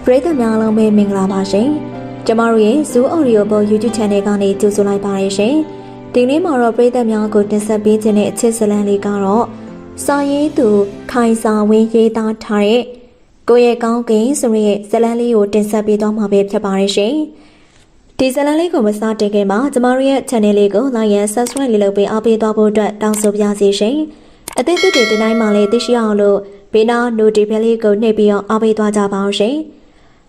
ပရိသတ်များအားလုံးပဲမင်္ဂလာပါရှင်။ကျမတို့ရဲ့ Zoo Audio Book YouTube Channel ကနေကြိုဆိုလိုက်ပါရရှင်။ဒီနေ့မှာတော့ပရိသတ်များကိုတင်ဆက်ပေးခြင်းတဲ့အချစ်ဇလံလေးကတော့စာရေးသူခိုင်စာဝင်းရေးသားထားတဲ့ကိုယ့်ရဲ့ကောင်းကင်ဆိုတဲ့ဇလံလေးကိုတင်ဆက်ပေးသွားမှာပဲဖြစ်ပါရရှင်။ဒီဇလံလေးကိုမစတင်ခင်မှာကျမတို့ရဲ့ channel လေးကို like and subscribe လေးလုပ်ပေးအားပေးသွားဖို့အတွက်တောင်းဆိုပါရစေရှင်။အသစ်တွေဒီတိုင်းမှာလည်းသိရှိအောင်လို့ဘေးနား notification လေးကိုနှိပ်ပြီးတော့အားပေးသွားကြပါအောင်ရှင်။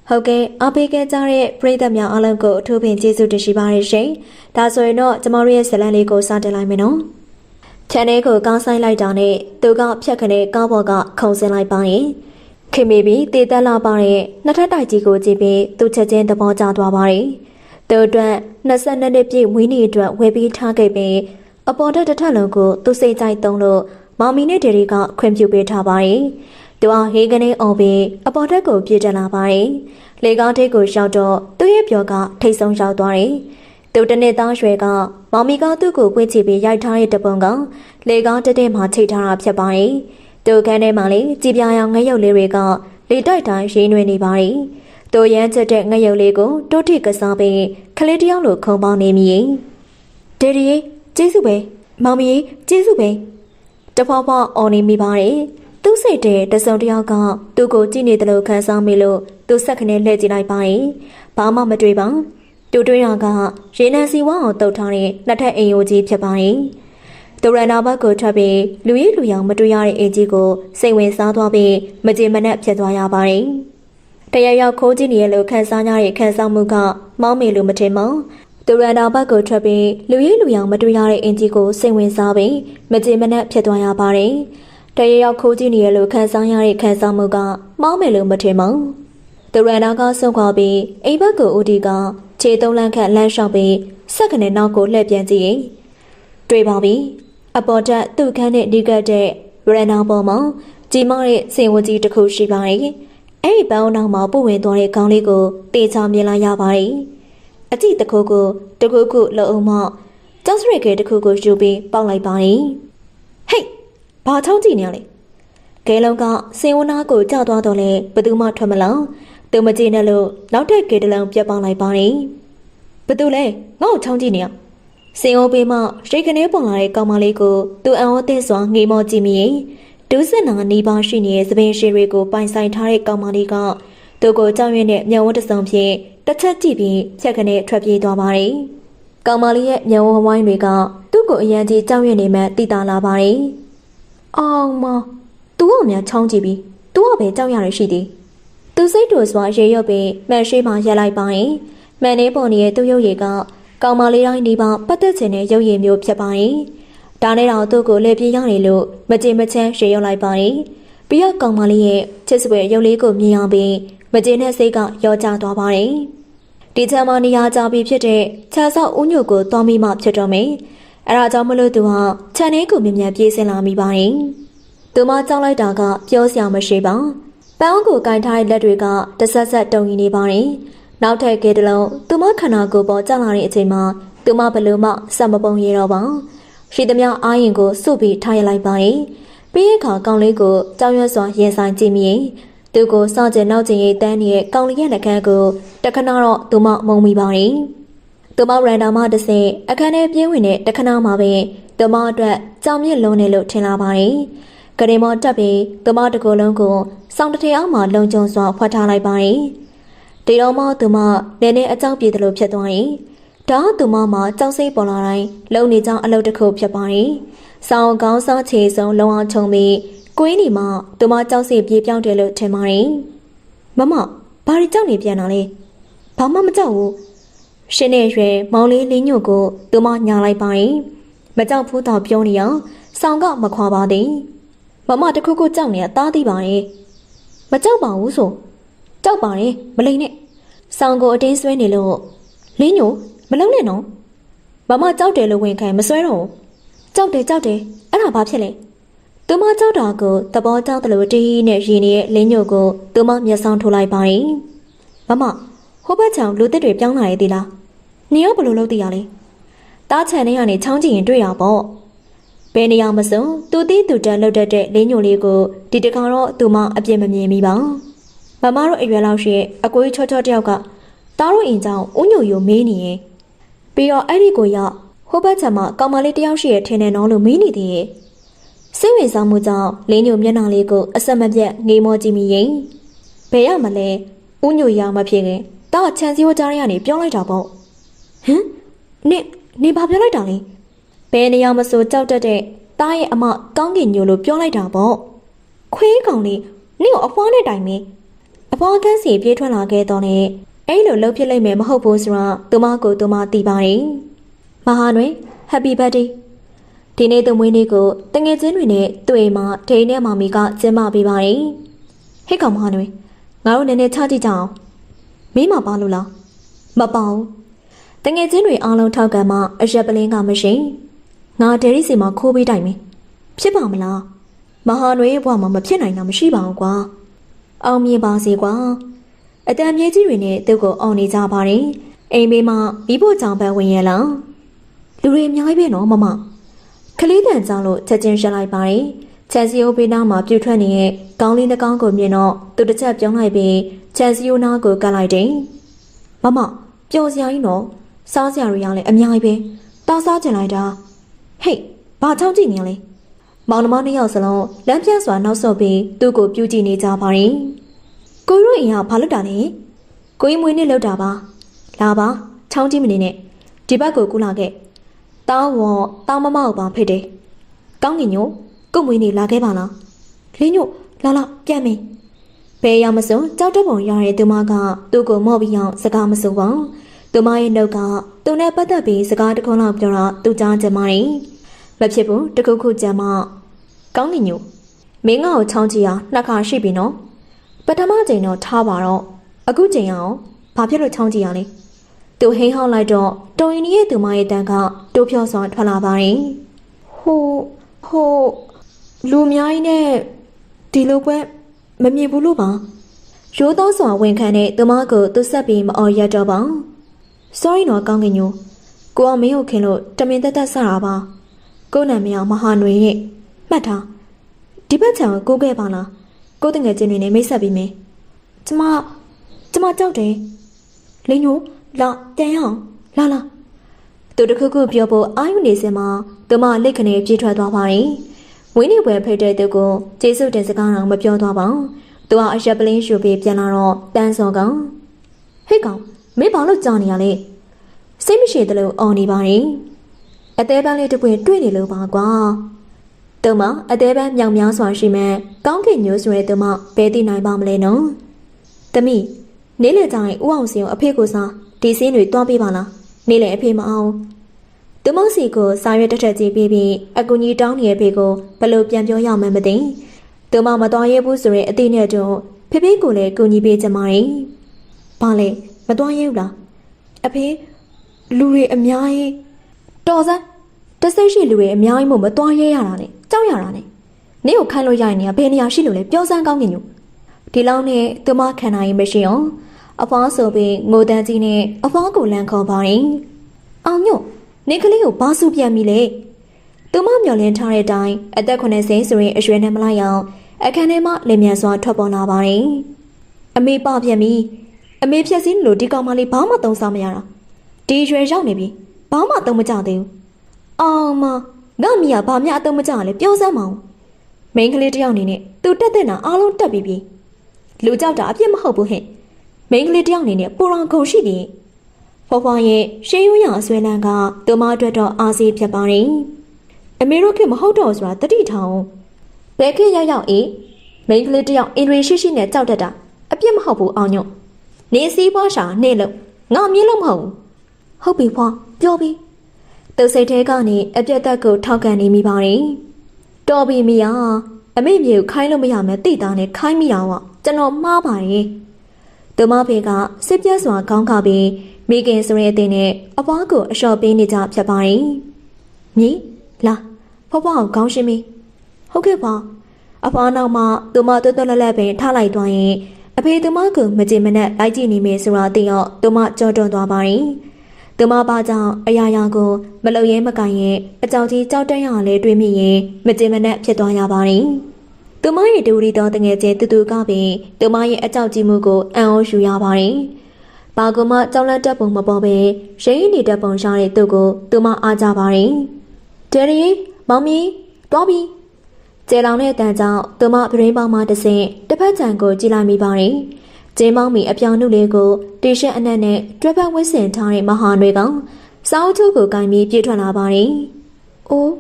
ဟုတ်ကဲ့အားပေးခဲ့ကြတဲ့ပရိသတ်များအားလုံးကိုအထူးပင်ကျေးဇူးတင်ရှိပါတယ်ရှင်။ဒါဆိုရင်တော့ကျမတို့ရဲ့ဇာတ်လမ်းလေးကိုစတင်လိုက်မယ်နော်။ channel ကိုကောင်းဆိုင်လိုက်တာနဲ့သူကဖြတ်ခနဲ့ကောင်းပေါ်ကခုံစင်လိုက်ပါရင်ခင်မေပြီးတည်တက်လာပါတဲ့နှစ်ထပ်တိုက်ကြီးကိုကြည့်ပြီးသူချက်ချင်းသဘောကျသွားပါတယ်။သူအတွက်22နှစ်ပြည့်ဝင်းနေအတွက်ဝယ်ပြီးထားခဲ့ပြီးအပေါ်ထက်တစ်ထပ်လုံးကိုသူစိတ်ကြိုက်သုံးလို့မောင်မီနဲ့ဒေရီကခွင့်ပြုပေးထားပါတယ်။သူဟာဟေးကနေအော်ပြီးအပေါ်ထက်ကိုပြေးတက်လာပါတယ်။လေကားထိပ်ကိုရောက်တော့သူ့ရဲ့ပြောကထိတ်ဆုံးရောက်သွားတယ်။သူတနေ့သားရွှဲကမောင်မီကသူ့ကိုပွင့်ချပြီးရိုက်ထားတဲ့တပုံကလေကားတက်တဲ့မှာချိတ်ထားတာဖြစ်ပါတယ်။သူခန်းထဲမှာလေကြည်ပြာရောင်ငရုတ်လေးတွေကလေတိုက်တိုင်းရင်းနှွေနေပါတယ်။သူရမ်းချက်တဲ့ငရုတ်လေးကိုတိုးထိကစားပြီးခလေးတယောက်လိုခုံပေါင်းနေမိ။ဒေရီကျေးဇူးပဲမောင်မီကျေးဇူးပဲတဖွာဖွာအော်နေမိပါတယ်။သူ့စိတ်တဲ့တစုံတယောက်ကသူ့ကိုကြည့်နေတယ်လို့ခံစားမိလို့သူဆက်ခနဲ့လှည့်ကြည့်လိုက်ပါတယ်။ဘာမှမတွေ့ပါ။သူတွေ့တာကရေနံစီဝါအောင်တုတ်ထားတဲ့နှစ်ထပ်အိမ်ယိုကြီးဖြစ်ပါတယ်။သူရန်နာဘက်ကိုထွက်ပြီးလူရည်လူရောင်မတွေ့ရတဲ့အိမ်ကြီးကိုစိတ်ဝင်စားသွားပြီးမကြေမနက်ဖြစ်သွားရပါတယ်။တရရောက်ခိုးကြည့်နေရလို့ခံစားရတဲ့ခံစားမှုကမောင်းမေလို့မထင်ပါ။သူရန်နာဘက်ကိုထွက်ပြီးလူရည်လူရောင်မတွေ့ရတဲ့အင်ကြီးကိုစိတ်ဝင်စားပြီးမကြေမနက်ဖြစ်သွားရပါတယ်။တရရောက်ခိုးကြည့်နေရလို့ခံစားရတဲ့ခံစားမှုကမောင်းမယ်လို့မထင်ပါ။သူရန်နာကဆုံးခွာပြီးအိမ်ဘက်ကိုဦးဒီကခြေသုံးလန့်ခန့်လမ်းလျှောက်ပြီးဆက်ကနေနောက်ကိုလှည့်ပြန်ကြည့်ရင်တွေ့ပါပြီ။အပေါ်တက်သူ့ခန်းနဲ့ဒီကတ်တဲ့ရန်နာပေါ်မှာကြီးမားတဲ့စင်ဝကြီးတစ်ခုရှိပါတယ်။အဲ့ဒီပန်းအောင်မှာပုတ်ဝင်သွားတဲ့ခေါင်းလေးကိုတေချာမြင်လာရပါတယ်။အကြည့်တစ်ခုကိုတခုခုလှုပ်အောင်မှကျောက်စရိတ်ကဲတစ်ခုကိုယူပြီးပေါက်လိုက်ပါတယ်။ဟိတ်ဘာချောင်းကြည့်နေရလဲ။ကဲလုံးကစင်ဝနာကိုကြောက်သွားတော့လဲဘသူမှထွက်မလာ။သူမကြည့်နဲ့လို့နောက်ထပ်ကဲတလုံးပြတ်ပေါက်လိုက်ပါတယ်။ဘသူလဲငါ့ကိုချောင်းကြည့်နေရ။စင်ဝပေးမှရိတ်ကနေပေါ်လာတဲ့ကောင်မလေးကိုသူအံ့ဩသင့်စွာငေးမောကြည့်မိရင်ဒူးစင်နာနီးပါးရှိနေတဲ့သပင်ရှည်တွေကိုပိုင်ဆိုင်ထားတဲ့ကောင်မလေးကသူ့ကိုကြောက်ရွံ့တဲ့မျက်ဝန်းတစ်စုံဖြင့်တစ်ချက်ကြည့်ပြီးဖြတ်ကနေထွက်ပြေးသွားပါတယ်။ကောင်မလေးရဲ့မျက်ဝန်းဝိုင်းတွေကသူ့ကိုအရန်ကြီးကြောက်ရွံ့နေမှသိတာလာပါတယ်။အောင်မသူ့အမြချောင်းကြည့်ပြီးသူ့ကပဲကြောက်ရရရှိသည်။သူစိတ်တူစွာရေရွတ်ပြီးမှန်ရှိမှရက်လိုက်ပါရင်မှန်နေပေါ်နေတဲ့သူ့ရုပ်ရည်ကကောင်မလေးတိုင်းဒီပါပတ်သက်ခြင်းနဲ့ရုပ်ရည်မျိုးဖြစ်ပါရင်ဒါနဲ့တော့သူ့ကိုလက်ပြေးရတယ်လို့မကြင်မချမ်းရေရွတ်လိုက်ပါရင်ပြီးတော့ကောင်မလေးရဲ့ချစ်စွဲရုပ်လေးကိုမြင်အောင်ပြီးမကြင်တဲ့စိတ်ကရောကျသွားပါတယ်။ဒီချမ်းမနေရာကြပြီးဖြစ်တဲ့ခြာဆောက်ဦးညိုကိုတွားမိမှဖြစ်တော့မယ်။အဲဒါကြောင့်မလို့သူဟာခြံလေးကိုမြင်မြန်ပြေးဆင်းလာမိပါတယ်။သူမကြောက်လိုက်တာကပြောစရာမရှိပါ။ပန်းကိုကင်ထားတဲ့လက်တွေကတဆက်ဆက်တုံနေပါတယ်။နောက်ထပ်ကဲတလုံးသူမခန္ဓာကိုယ်ပေါ်ကျလာတဲ့အချိန်မှာသူမဘလို့မှစက်မပုံရတော့ပါ။ရှိသမျှအားရင်ကိုစုပြီးထားရလိုက်ပါတယ်။ပြီးရင်ခါကောင်လေးကိုကြောက်ရွံ့စွာရင်ဆိုင်ကြည့်မိသူကိုစောင့်ကြနောက်ကျင်ရေးတန်းနေတဲ့ကောင်လေးရဲ့နှကန်းကိုတခဏတော့သူမမုံမိပါတယ်။သူမရန်ဒါမတစ်စင်အခန်းထဲပြင်းဝင်တဲ့တခဏမှာပဲသူမအတွက်ကြောင်မြင့်လုံးနေလို့ထင်လာပါတယ်။ကရင်မော်တက်ပြီးသူမတကူလုံးကိုစောင့်တထအောင်မှလုံခြုံစွာဖွက်ထားလိုက်ပါတယ်။ဒီတော့မှသူမနည်းနည်းအကြောက်ပြေတယ်လို့ဖြစ်သွားရင်ဒါသူမမှာကြောက်စိတ်ပေါ်လာတိုင်းလုံနေကြောင်အလုပ်တစ်ခုဖြစ်ပါတယ်။ဆောင်းကောင်းစားချေဆုံးလုံအောင်ချုံပြီးကိုင်းဒီမှာသူမကြောက်စိတ်ပြေးပြောင်းတယ်လို့ထင်ပါတယ်။မမဘာတွေကြောက်နေပြန်တာလဲ။ဘာမှမကြောက်ဘူး။ရှင်နဲ့ရွယ်မောင်လေးလင်းညို့ကိုသူမညာလိုက်ပါတယ်။မကြောက်ဘူးတော့ပြောနေအောင်ဆောင်းကမခွာပါသေး။မမတခုခုကြောက်နေတာသားသိပါရဲ့။မကြောက်ပါဘူးဆို။ကြောက်ပါတယ်မလိမ့်နဲ့။ဆောင်းကိုအတင်းဆွဲနေလို့လင်းညို့မလုံးနဲ့နော်။မမကြောက်တယ်လို့ဝင်ခံမဆွဲတော့ဘူး။ကြောက်တယ်အဲ့ဒါဘာဖြစ်လဲ။သူမကြောက်တာကိုသဘောကျတယ်လို့တီးနဲ့ရင်းနေတဲ့လင်းညို့ကိုသူမမျက်စောင်းထိုးလိုက်ပါတယ်။မမဟိုဘက်ချောင်လူသစ်တွေပြောင်းလာရသေးလား။နေရောဘလို့လုပ်သိရလဲ။တားချန်ထဲကနေချောင်းကြည့်ရင်တွေ့ရပေါ့။ဘယ်နေရာမစုံသူတီးသူတန်လှုပ်တတ်တဲ့လင်းညို့လေးကိုဒီတခါတော့သူမအပြစ်မမြင်မိပါ။မ မမတို့အရွယ်လောက်ရှိအကိုကြီးချောချောတယောက်ကတားတို့အိမ်ကြောင့်ဦးညိုယိုမေးနေရင်ပြီးတော့အဲ့ဒီကိုရောက်ဟိုဘက်ချမ်းမှာကောင်မလေးတယောက်ရှိရထင်တယ်နော်လို့မေးနေသေးရဲ့စိတ်ဝင်စားမှုကြောင့်လင်းညိုမျက်နှာလေးကိုအဆက်မပြတ်ငေးမောကြည့်မိရင်ဘယ်ရမလဲဦးညိုရမဖြစ်ခင်တားချန်စီဝကြားရကနေပြောလိုက်တာပေါ့ဟမ်နေဘာပြောလိုက်တာလဲဘယ်နေရာမဆိုကြောက်တတ်တဲ့တားရဲ့အမကောင်းကင်ညိုလို့ပြောလိုက်တာပေါ့ခွေးကောင်လေးနင့်ကိုအဖွားနဲ့တိုင်မင်းအဖွားကန်းစီပြေးထွက်လာခဲ့တော့နဲ့အဲ့လိုလှုပ်ဖြစ်လိုက်မယ်မဟုတ်ဘူးဆိုတော့သူမကိုသူမသိပါတယ်မဟာနွေ Happy Birthday ဒီနေ့သူမွေးနေ့ကိုတငယ်ချင်းတွေနဲ့တွေ့မှဒိန်းနဲ့မောင်မီကကျင်းပပေးပါတယ်ဟဲ့ကောင်မဟာနွေငါတို့နည်းနည်းချကြည့်ကြအောင်မင်းမပါလို့လားမပါဘူးတငယ်ချင်းတွေအားလုံးထောက်ကမှအရက်ပလင်းကမရှိငါဒယ်ရီစီမှာခိုးပေးတိုင်မယ်ဖြစ်ပါမလားမဟာနွေရဲ့ဘဝမှာမဖြစ်နိုင်တာမရှိပါဘူးကွာအောင်မြင်ပါစေကွာအတန်မြေကြီးတွေနဲ့သူ့ကိုအောင်နေကြပါတယ်အိမ်ဘေးမှာမိဖို့ကြောင်ပန်းဝင်ရလားလူတွေအများကြီးပဲနော်မမခလေးတန်ကြောင်လို့ချက်ချင်းရှက်လိုက်ပါတယ်ချန်စီယိုဘေးနားမှာပြူထွက်နေတဲ့ကောင်းလေးတစ်ကောင်းကိုမြင်တော့သူတစ်ချက်ပြောင်းလိုက်ပြီးချန်စီယိုနားကိုကပ်လိုက်တယ်မမပျော်စရာကြီးနော်စားစရာတွေရောလည်းအများကြီးပဲတားစားကျင်လိုက်တာဟေးဘာချောင်းကြည့်နေလဲမောင်နှမနှစ်ယောက်စလုံးလမ်းပြစွာနောက်ဆုတ်ပြီးသူ့ကိုပြုကြည့်နေကြပါတယ်ကိုရွေအိမ်ကဘာလုပ်တာလဲကိုကြီးမွေးနေ့လုပ်တာပါလာပါချောင်းကြည့်မနေနဲ့ဒီဘက်ကိုကူလာခဲ့တောင်းဝေါ်တောင်းမမကိုပါဖိတ်တယ်ကောင်းကင်ညိုကိုမွေးနေ့လာခဲ့ပါလားလင်းညိုလာပြန်မင်းဘယ်ရောက်မစုံကြောက်တဲ့ပုံရတဲ့သူမကသူ့ကိုမော့ပြီးအောင်စကားမဆိုပါသူမရဲ့နှုတ်ကသူနဲ့ပတ်သက်ပြီးစကားတစ်ခုလောက်ပြောတော့သူကြားချင်ပါတယ်မဖြစ်ဘူးတခုခုကြမ်းမကောင်းကင်ညိုမင်းငါ့ကိုချောင်းကြည့်အောင်နှစ်ခါရှိပြီနော်ပထမချိန်တော့ထားပါတော့အခုချိန်အောင်ဘာဖြစ်လို့ချောင်းကြည့်ရလဲသူဟိန်းဟောင်းလိုက်တော့တော်ရင်ရဲ့သူမရဲ့တန်ကတိုးဖြောစွာထွက်လာပါတယ်ဟိုလူအများကြီးနဲ့ဒီလိုပွဲမမြင်ဘူးလို့ပါရိုးသောစွာဝန်ခံတဲ့သူမကိုသူဆက်ပြီးမအော်ရတော့ပါ sorry နော်ကောင်းကင်ညိုကိုအောင်မင်းကိုခင်လို့တမင်တက်ဆတာပါကိုနာမည်မဟာနွေရဲ့မှတ်ထားဒီဘက်ချံကိုခဲ့ပါလားကိုတငယ်ချင်းတွေနဲ့မိတ်ဆက်ပြီးမယ်ကျမကြောက်တယ်လင်းညိုလာပြန်ရအောင်လာသူတခုခုပြောဖို့အာယုန်နေစင်မှာသူမလက်ခနဲ့ပြေးထွက်သွားပါတယ်ဝင်းနေပွဲဖိတ်တဲ့သူကိုကျေးဇူးတင်စကားတော့မပြောသွားပါဘူးသူကအရက်ပလင်းရှူပြီးပြန်လာတော့တန်းစော်ကောင်ဟဲ့ကောင်မင်းဘာလို့ကြောင်နေရလဲစိတ်မရှိသလိုအော်နေပါတယ်အသေးပန်းလေးတစ်ပွင့်တွေ့နေလို့ပါကွာသူမအသေးပန်းမြောင်များစွာရှိမှကောင်းကင်ညိုးဆိုတဲ့သူမဘယ်သိနိုင်ပါမလဲနော်သမီးနေလေကြရင်ဦးအောင်စင်ကိုအဖေကိုစားဒီစင်းတွေတွားပေးပါလားနေလေအဖေမအောင်သူမစီကိုစာရွက်တစ်ထက်ကြည့်ပြီးအကူကြီးတောင်းနေရဲ့ဖေကိုဘလို့ပြန်ပြောရမှန်းမသိသူမမတော်ရဲဘူးဆိုရင်အတိနဲ့တော့ဖေဖေကိုလည်းကူညီပေးကြမှာရင်ဘာလဲမတော်ရဲဘူးလားအဖေလူတွေအများကြီးတော်စမ်းတဆိတ်ရှိလူတွေအများကြီးမို့မတော်ရဲရတာနဲ့ကြောက်ရတာနဲ့နင့်ကိုခိုင်းလို့ရရင်ဘယ်နေရာရှိလို့လဲပြောစမ်းကောင်းကင်ညိုဒီလောက်နဲ့သူမခံနိုင်ရင်မရှိအောင်အဖွားဆိုပြီးငိုတန်းကြီးနဲ့အဖွားကိုလန့်ခေါ်ပါရင်အောင်ညိုနေကလေးကိုဘာစုပြန်ပြီလဲသူမမျောလင်းထားတဲ့အတိုင်းအသက်90ဆိုရင်အရွယ်နဲ့မလိုက်အောင်အခန်းထဲမှာလင်မြန်စွာထွက်ပေါ်လာပါတယ်အမေပပြန်ပြီအမေဖြက်စင်းလို့ဒီကောင်မလေးဘာမှသုံးစားမရတာဒီရွယ်ရောက်နေပြီဘာမှသုံးမကြသေးဘူးအောင်မငါမိကဘာမှအသုံးမကြလဲပြောစမ်းမအောင်မိန်းကလေးတယောက်အနေနဲ့သူတက်တဲ့နာအားလုံးတက်ပြီးပြီလူကြောက်တာအပြစ်မဟုတ်ဘူးဟဲ့မိန်းကလေးတယောက်အနေနဲ့ပူရောင်ကုန်ရှိတယ်ဖွားဖွားရဲ့ရှေးရိုးရအဆွဲလန်းကသူမအတွက်တော့အားစီးဖြစ်ပါတယ်အမေတို့ကမဟုတ်တော့ဆိုတာတတိထောင်ဘယ်ခေတ်ရောက်အေးမိန်းကလေးတယောက်အင်ဒရီရှိနဲ့ကြောက်တတ်တာအပြစ်မဟုတ်ဘူးအောင်ညွန့်နေစီးပွားရှာနေလို့ငါမြင်လို့မဟုတ်ဟုတ်ပြီဖွားပြောပြီသူစိတ်ထဲကနေအပြက်သက်ကိုထောက်ကန်နေမိပါတယ်တော်ပြီမိယာအမေမြေကိုခိုင်းလို့မရမယ်တိသားနဲ့ခိုင်းမိတာဝကျွန်တော်မှားပါတယ်သူမဖေကစစ်ပြတ်စွာခေါင်းခါပြီးမိခင်ဆိုတဲ့အတင်းနဲ့အဖွားကိုအလျှော်ပေးနေကြဖြစ်ပါတယ်မြည်လာဖွားဖွားကိုခေါင်းရှင်းပြီဟုတ်ကဲ့ပါအဖွားနောက်မှသူမတွတ်တွတ်လက်လက်ပင်ထားလိုက်သွားရင်အဖေသူမကိုမကြင်မနဲ့လိုက်ကြည့်နေမယ်ဆိုတာသိတော့သူမကြောတွန်းသွားပါတယ်သူမပါကြောင့်အရာရာကိုမလုံရဲမကန်ရဲ့အကြောင်းကြီးကြောက်တန်းရလဲတွေးမိရင်မကြင်မနဲ့ဖြစ်သွားရပါတယ် သူမရဲ့ဒူရီတော်တငယ်ချင်းတူတူကပင်သူမရဲ့အကြောက်ကြီးမှုကိုအံ့ဩယူရပါတယ်။ဘာကမှကြောက်လန့်တတ်ပုံမပေါ်ပဲရင်းနေတတ်ပုံရှာတဲ့သူကိုသူမအားကြပါတယ်။ဒယ်ရီမောင်မီတွားပြီ။ကျေလောင်တဲ့အတန်ကြောင့်သူမပရင်းပေါင်းမှတစ်ဆင့်တစ်ဖက်ခြံကိုကြည့်လိုက်မိပါတယ်။ကျင်းမောင်မီအပြောင်နုလေးကိုတီရှပ်အနက်နဲ့တွဲဖက်ဝတ်ဆင်ထားတဲ့မဟာတွေကစောင်းချိုးကိုကင်ပြီးပြေးထွက်လာပါတယ်။အိုး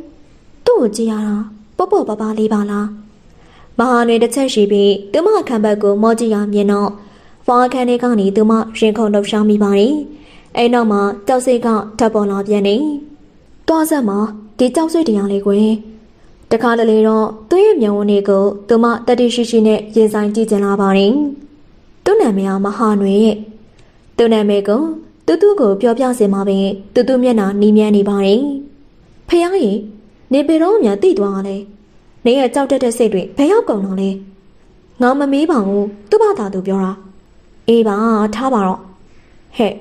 သူ့ကိုကြည့်ရတာပေါ့ပေါ့ပါပါလေးပါလား။မဟာတွေတစ်ချက်ရှိပြီးသူမခံဘက်ကိုမော့ကြည့်ရမြင်တော့ဝါခန်းထဲကနေသူမရင်ခုန်လှုပ်ရှားမိပါတယ်။အဲ့နောက်မှာကြောက်စိတ်ကထပ်ပေါ်လာပြန်နေ။တွားဆက်မှာဒီကြောက်စိတ်တရားလေးကိုတခါတလေတော့သူ့ရဲ့မျက်ဝန်းတွေကိုသူမတတိရှိရှိနဲ့ရင်ဆိုင်ကြည့်ကျင်လာပါတယ်။သူ့နာမည်ကမဟာနွေရဲ့သူ့နာမည်ကိုတူကိုပြောပြစင်မှာပဲတူမျက်နှာနီးမြန်းနေပါတယ်။ဖះကြီးနေပေတော့များတိသွားလဲ။နေရဲ့ကြောက်တက်တဲ့စိတ်တွေဘယ်ရောက်ကုန်တော့လဲ။ငါမမေးပါဘူးသူ့ဘာသာသူပြောတာ။အေးပါထားပါတော့။ဟဲ့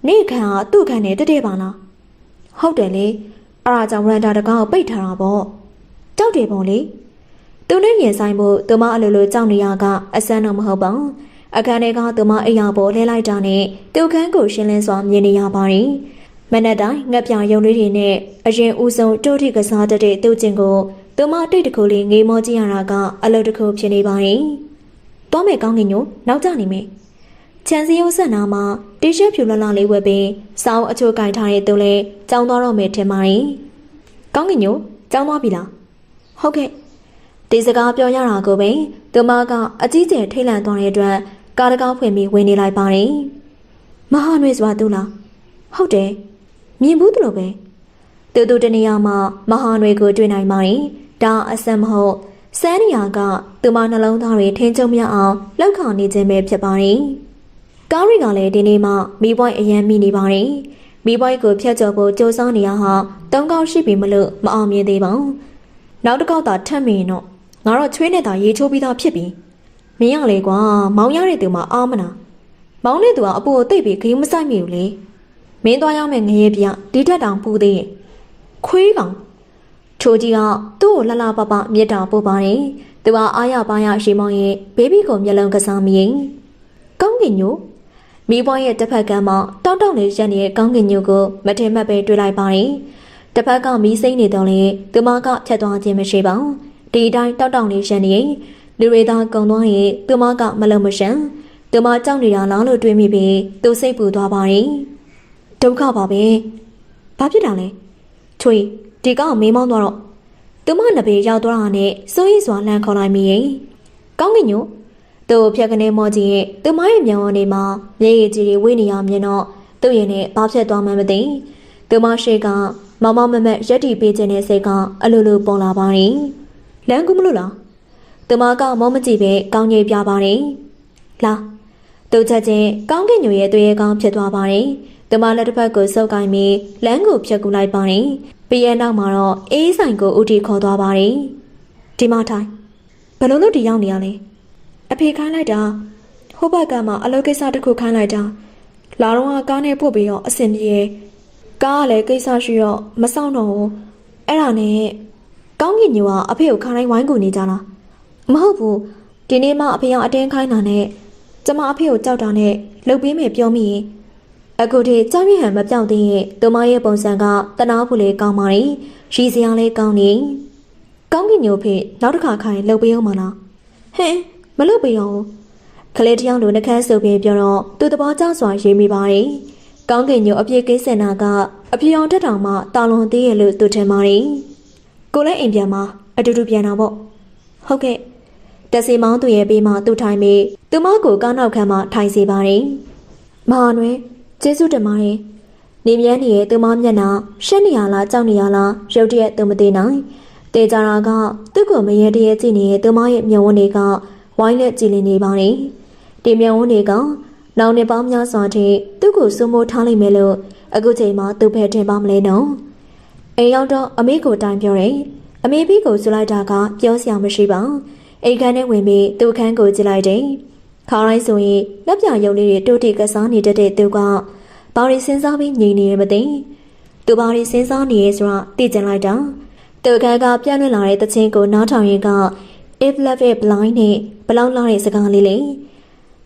နေခံကသူ့ခံနဲ့တက်ပါလား။ဟုတ်တယ်လေ။အဲ့ဒါကြောင့်ရန်တာတကားကိုပိတ်ထားတာပေါ့။ကြောက်တယ်ပေါ့လေ။သူနဲ့ရင်ဆိုင်ဖို့သူမအလိုလိုကြောက်နေရကအစမ်းတော့မဟုတ်ပါဘူး။အခန်းထဲကသူမအိယာပေါ်လဲလိုက်တာနဲ့သူခန်းကိုရှင်းလင်းစွာမြင်နေရပါတယ်။မနက်တိုင်းငှက်ပြရုံလေးတွေနဲ့အရင်ဦးဆုံးတိုးထိကစားတတ်တဲ့သူ့ကျင်ကိုသူမတိတ်တခုလေးငေးမောကြည့်ရတာကအလုပ်တစ်ခုဖြစ်နေပါတယ်။တွားမယ်ကောင်းကင်ညိုနောက်ကျနေမယ်။ချန်စီယိုဆက်နာမှာတီရှပ်ဖြူလှလှလေးဝယ်ပြီးစောင်းအချိုးကင်ထားတဲ့သူလည်းကြောင်းသွားတော့မယ်ထင်ပါတယ်။ကောင်းကင်ညိုကြောင်းသွားပြီလား။ဟုတ်ကဲ့ဒီစကားပြောရတာကိုပဲသူမကအကြီးကျယ်ထိတ်လန့်သွားတဲ့အတွက်ကားတကားဖွင့်ပြီးဝင်နေလိုက်ပါတယ်။မဟာနွေစွာသူလား။ဟုတ်တယ်။မြင်ဘူးသူလိုပဲ။တူတနေရာမှာမဟာနွေကိုတွေ့နိုင်ပါတယ်။ဒါအစမ်းမဟုတ်စန်းနေရာကသူမနှလုံးသားတွေထင်းချုံမြအောင်လောက်ခါနေခြင်းပဲဖြစ်ပါတယ်။ကားတွေကလည်းဒီနေ့မှမီးပွိုင်းအရန်မိနေပါတယ်။မီးပွိုင်းကိုဖျက်ချော်ဖို့စူးစမ်းနေရဟာတုံးကောက်ရှိပြီမလို့မအောင်မြင်သေးပါဘူး။နောက်တစ်ခေါက်သာထပ်မိရင်တော့ငါတော့ချွေးနဲ့သာရေချိုးပြီးသားဖြစ်ပြီ။မင်းရလေကွာမောင်ရတဲ့သူမှအားမနာမောင်တဲ့သူကအပူကိုတိတ်ပြီးခရီးမဆိုင်မိဘူးလေမင်းသွားရမယ်ငရေပြဒီထက်တောင်ပူသေးရဲ့ခွေးကောင်ချိုးကြီးကသူ့ကိုလှလှပပမြစ်တာပို့ပါတယ်သူကအားရပါရရှိမောင်ရဲ့ဘေဘီကိုမျက်လုံးကစားမိရင်ကောင်းကင်ညိုမိဘရဲ့တစ်ဖက်ကမ်းမှာတောက်တောက်လေးရက်နေတဲ့ကောင်းကင်ညိုကိုမထင်မှတ်ပဲတွေ့လိုက်ပါတယ်တစ်ဖက်ကမီးစိမ့်နေတော့လေသူမကဖြတ်သွားခြင်းမရှိပါဘူးဒီတိုင်းတောက်တောက်လေးရက်နေလူတွေသာကုံသွားရင်သူမကမလုံမရှမ်းသူမကြောက်နေတာလားလို့တွေးမိပြီးသူစိတ်ပူသွားပါတယ်ဒုက္ခပါပဲဘာဖြစ်တာလဲချွေဒီကောင်မေးမောင်းသွားတော့သူမနဘေးရောက်သွားတာနဲ့စိုးရိမ်စွာလှမ်းခေါ်လိုက်မိရင်ကောင်းကင်ညိုသူ့ဖြက်ကနေမော်ကြီးရဲ့သူမရဲ့မျက်ဝန်းထဲမှာမျက်ရည်ကြီးတွေဝေးနေရမြင်တော့သူ့ရင်နဲ့ဘာဖြစ်သွားမှန်းမသိသူမရှိကမမမမက်ရက်တီပေးခြင်းနဲ့စိတ်ကအလိုလိုပေါ်လာပါတယ်လမ်းကူးမလို့လားသူမကမောမကြည့်ပဲကောင်းကြီးပြပါတယ်လာသူချက်ချင်းကောင်းကင်ညိုရဲ့တွေ့ရကောင်းဖြစ်သွားပါတယ်သူမလက်တစ်ဖက်ကိုစုပ်ကိုင်းပြီးလမ်းကိုဖြတ်ကူလိုက်ပါတယ်ပြီးရနောက်မှာတော့အေးဆိုင်ကိုဦးတီခေါ်သွားပါတယ်ဒီမထိုင်ဘယ်လိုလုပ်ဒီရောက်နေရလဲအဖေခိုင်းလိုက်တာဟိုဘက်ကမှအလုပ်ကိစ္စတစ်ခုခိုင်းလိုက်တာလာတော့ကားနဲ့ပို့ပြီးတော့အဆင်ပြေကားကလည်းကိစ္စရှိတော့မဆောင်တော့ဘူးအဲ့ဒါနဲ့ကောင်းကင်ညိုကအဖေကိုခါတိုင်းဝိုင်းကူနေကြလားမဟုတ်ဘူးဒီနေ့မှအဖေကအတင်းခိုင်းတာနဲ့ကျမအဖေကိုကြောက်တာနဲ့လှုပ်ပေးမယ်ပြောမိရင်အခုထိကြောက်ရဟန်မပြောက်သေးရဲ့သူမရဲ့ပုံစံကတနာဖို့လေးကောင်းပါလေရီစရာလေးကောင်းနေကောင်းကင်ညိုဖေနောက်တစ်ခါခိုင်းလှုပ်ပေးအောင်မလားဟဲ့မလှုပ်ပေးအောင်ခလေးတယောက်လိုနှကန်းစုပ်ပြီးပြောတော့သူတဘောကြောက်စွာရေးမိပါတယ်ကောင်းကင်ညိုအပြည့်ကိစ္စနာကအပြေအောင်တက်တောင်မှတာလွန်သေးရဲ့လို့သူထင်ပါတယ်ကိုလည်းအိမ်ပြန်မှာအတူတူပြန်တော့ပေါ့ဟုတ်ကဲ့တက်စီမောင်းသူရဲ့ဘေးမှာသူထိုင်ပြီးသူမကိုကားနောက်ခန်းမှာထိုင်စေပါတယ်မဟာနွယ်ကျေးဇူးတင်ပါတယ်နေမြန်းနေရဲ့သူမမျက်နှာရှက်နေရလားကြောက်နေရလားရုပ်တရက်သူမသိနိုင်တေကြတာကသူ့ကိုမရေတရေကြည့်နေတဲ့သူမရဲ့မျက်ဝန်းတွေကဝိုင်းလက်ကြည့်နေပါတယ်ဒီမျက်ဝန်းတွေကနောင်နှစ်ပေါင်းများစွာထိသူ့ကိုစိုးမိုးထားလိုက်မယ်လို့အခုချိန်မှာသူဖယ်ထင်ပါမလဲနော်အိမ်ရောက်တော့အမေကိုတိုင်ပြောတယ်အမေပြီးကိုဆူလိုက်တာကပြောစရာမရှိပါဘူးအိမ်ခန်းထဲဝင်ပြီးသူ့ခန်းကိုကြည့်လိုက်တယ်ခါတိုင်းဆိုရင်လက်ပြရုံလေးတွေတိုးတိကစားနေတတ်တဲ့သူကဘာတွေစဉ်းစားပြီးငြိမ်နေရမသိသူဘာတွေစဉ်းစားနေရဲဆိုတာသိကျင်လိုက်တာသူခန်းကပြန့်လွင့်လာတဲ့တခြင်းကိုနားထောင်ရင်က if love it blind နဲ့ဘလောက်လာတဲ့စကားလေးလေ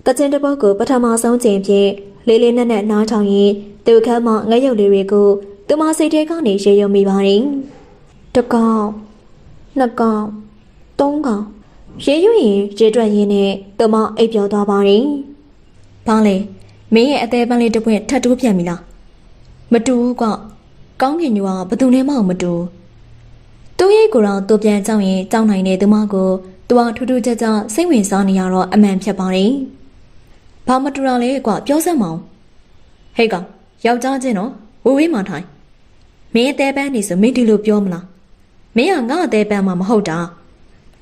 တချင်တစ်ပုတ်ကိုပထမဆုံးချိန်ဖြင့်လေးလေးနက်နက်နားထောင်ရင်သူခမ်းမငရုတ်လေးတွေကိုသူမစိတ်ထဲကနေရေယုံမိပါတယ်တစ်ကောင်နှစ်ကောင်သုံးကောင်ရေရွရင်ရေတွက်ရင်းနဲ့သူမအိပ်ပျော်သွားပါတယ်ဘာလဲမင်းရဲ့အသေးပန်းလေးတစ်ပွင့်ထပ်တိုးပြန်ပြီလားမတူဘူးကွကောင်းကင်ညူကဘသူနဲ့မှမတူသူ့ရဲ့ကိုယ်တော်သူပြန်ကြောက်ရင်ကြောက်နိုင်တဲ့သူမကိုသူကထူးထူးခြားခြားစိတ်ဝင်စားနေရတော့အမှန်ဖြစ်ပါတယ်ဘာမတူတာလဲကွပြောစမ်းမအောင်ဟဲ့ကောင်ယောက်ျားချင်းတော့ဝေးဝေးမှထိုင်မင်းအသေးပန်းနေဆိုမင်းဒီလိုပြောမလားမင်းကငါအသေးပန်းမှမဟုတ်တာ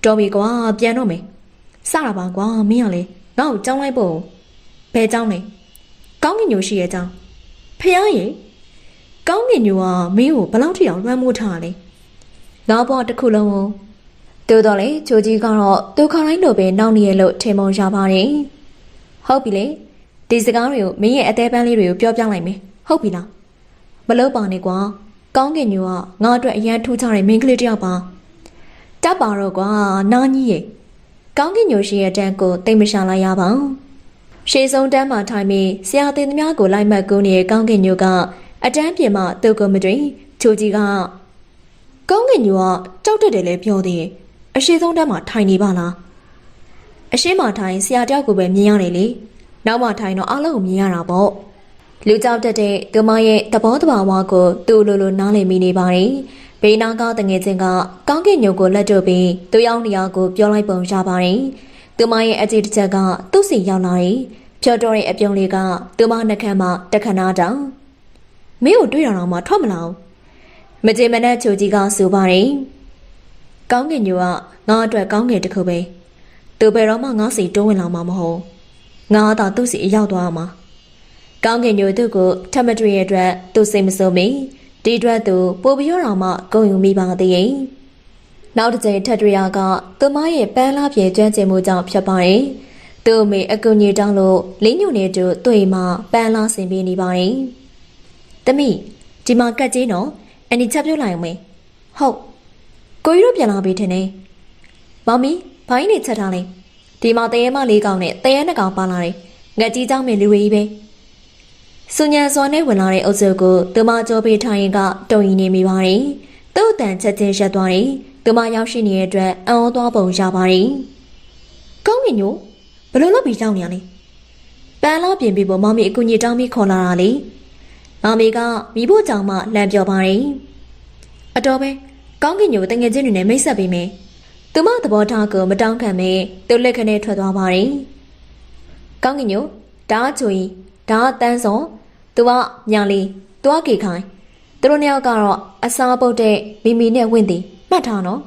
တော်ပြီကွာပြန်တော့မယ်စတာပါကွာမင်းကလေငါ့ကိုကြောင်းလိုက်ဖို့ဘယ်ကြောင်းလဲကောင်းကင်ညိုရှိရဲ့ကြောင်းဖះရေကောင်းကင်ညိုကမင်းကိုဘလောက်ထိအောင်လွှမ်းမိုးထားလဲငါဘောတစ်ခုလုံးကိုတိုးတော့လေချိုကြီးကတော့သူခေါင်းတိုင်းလိုပဲနောက်နေရလို့ထင်ပုံရပါတယ်ဟုတ်ပြီလေဒီစကားတွေကိုမင်းရဲ့အသေးပန်းလေးတွေကိုပြောပြလိုက်မယ်ဟုတ်ပြီလားမလုပ်ပါနဲ့ကွာကောင်းကင်ညိုကငါအတွက်အရန်ထူးခြားတဲ့မင်းကလေးတစ်ယောက်ပါတတ်ပါတော့ကွာနားကြီးရေကောင်းကင်ညိုရှိရဲ့တန်းကိုတိတ်မရှာလိုက်ရပါရှေးဆုံးတန်းမှာထိုင်ပြီးဆရာတင်သမားကိုလိုက်မှတ်ကူးနေတဲ့ကောင်းကင်ညိုကအတန်းပြင်မှာသူ့ကိုမတွေ့ချိုကြီးကကောင်းကင်ညိုကကြောက်တတ်တယ်လေပြောသေးတယ်အရှေးဆုံးတန်းမှာထိုင်နေပါလားအရှေးမှာထိုင်ဆရာတယောက်ကိုပဲမြင်ရတယ်လေနောက်မှာထိုင်တော့အားလုံးကိုမြင်ရတာပေါ့လူကြောက်တတ်တဲ့သူမရဲ့သဘောတဘာဝကိုသူ့လိုလိုနားလည်မိနေပါတယ်ဘေးနာကတငယ်ချင်းကကောင်းကင်ညိုကိုလက်တို့ပြီးသူရောက်နေရကိုပြောလိုက်ပုံရပါတယ်သူမရဲ့အကြည့်တစ်ချက်ကသူ့စီရောက်လာတယ်ဖြော်တော်တဲ့အပြုံးလေးကသူမနှက်ခမ်းမှာတခဏတောင်မင်းကိုတွေ့ရတော့မှထွက်မလာဘူးမကြေမနက်ချိုကြီးကဆိုပါတယ်ကောင်းကင်ညိုကငါအတွက်ကောင်းကင်တစ်ခုပဲသူဘယ်တော့မှငါစီတိုးဝင်လာမှာမဟုတ်ငါသာသူ့စီအရောက်သွားမှာကောင်းကင်ညိုသူ့ကိုထပ်မတွေ့ရတဲ့အတွက်သူစိတ်မဆိုးမိဒီအတွက်သူပို့ပြီးတော့မှဂုဏ်ယူမိပါသေးရဲ့နောက်တစ်ချိန်ထပ်တွေ့ရကသူမရဲ့ပန်းလားပြေကျွမ်းကျင်မှုကြောင့်ဖြစ်ပါတယ်သူ့အမေအကူကြီးတောင်းလို့လင်းညိုနေတူတွေ့မှပန်းလားဆင်ပေးနေပါတယ်တမိဒီမှာကတ်ကြီးနော်အန်ဒီချက်ပြုတ်လိုက်အောင်မေဟုတ်ကိုကြီးတို့ပြန်လာပြီထင်တယ်မောင်မီဘိုင်းနေချက်ထားလိုက်ဒီမှာတရေမလေးကောင်နဲ့တရေနှစ်ကောင်ပါလာတယ်ငက်ကြီးเจ้าမင်းလူဝေးပဲစူညံစွာနဲ့ဝင်လာတဲ့အုပ်စုကိုသူမကြောပေးထားရင်ကတုံရင်နေမိပါတယ်သူ့အတန်ချက်ချင်းရက်သွားတယ်သူမရောက်ရှိနေတဲ့အတွက်အံ့ဩသွားပုံရပါတယ်ကောင်းကင်ညိုဘယ်လိုလုပ်ပြီးကြောက်နေရလဲပန်းလားပြင်ပြီးပေါ်မောင်မီအကူကြီးတောင်းပြီးခေါ်လာတာလေမောင်မီကမိဖို့ကြောင့်မှလမ်းပြောပါတယ်အတော်ပဲကောင်းကင်ညိုတငယ်ချင်းတွေနဲ့မိတ်ဆက်ပေးမယ်သူမသဘောထားကိုမတောင်းခံမဲသူလက်ခနဲ့ထွက်သွားပါတယ်ကောင်းကင်ညိုဒါအချွေဒါအတန်းစောသူကညာလီသူကကေခိုင်သူတို့နှစ်ယောက်ကတော့အစားပုတ်တဲ့မီမီနဲ့ဝင့်သည်မှတ်ထားနော်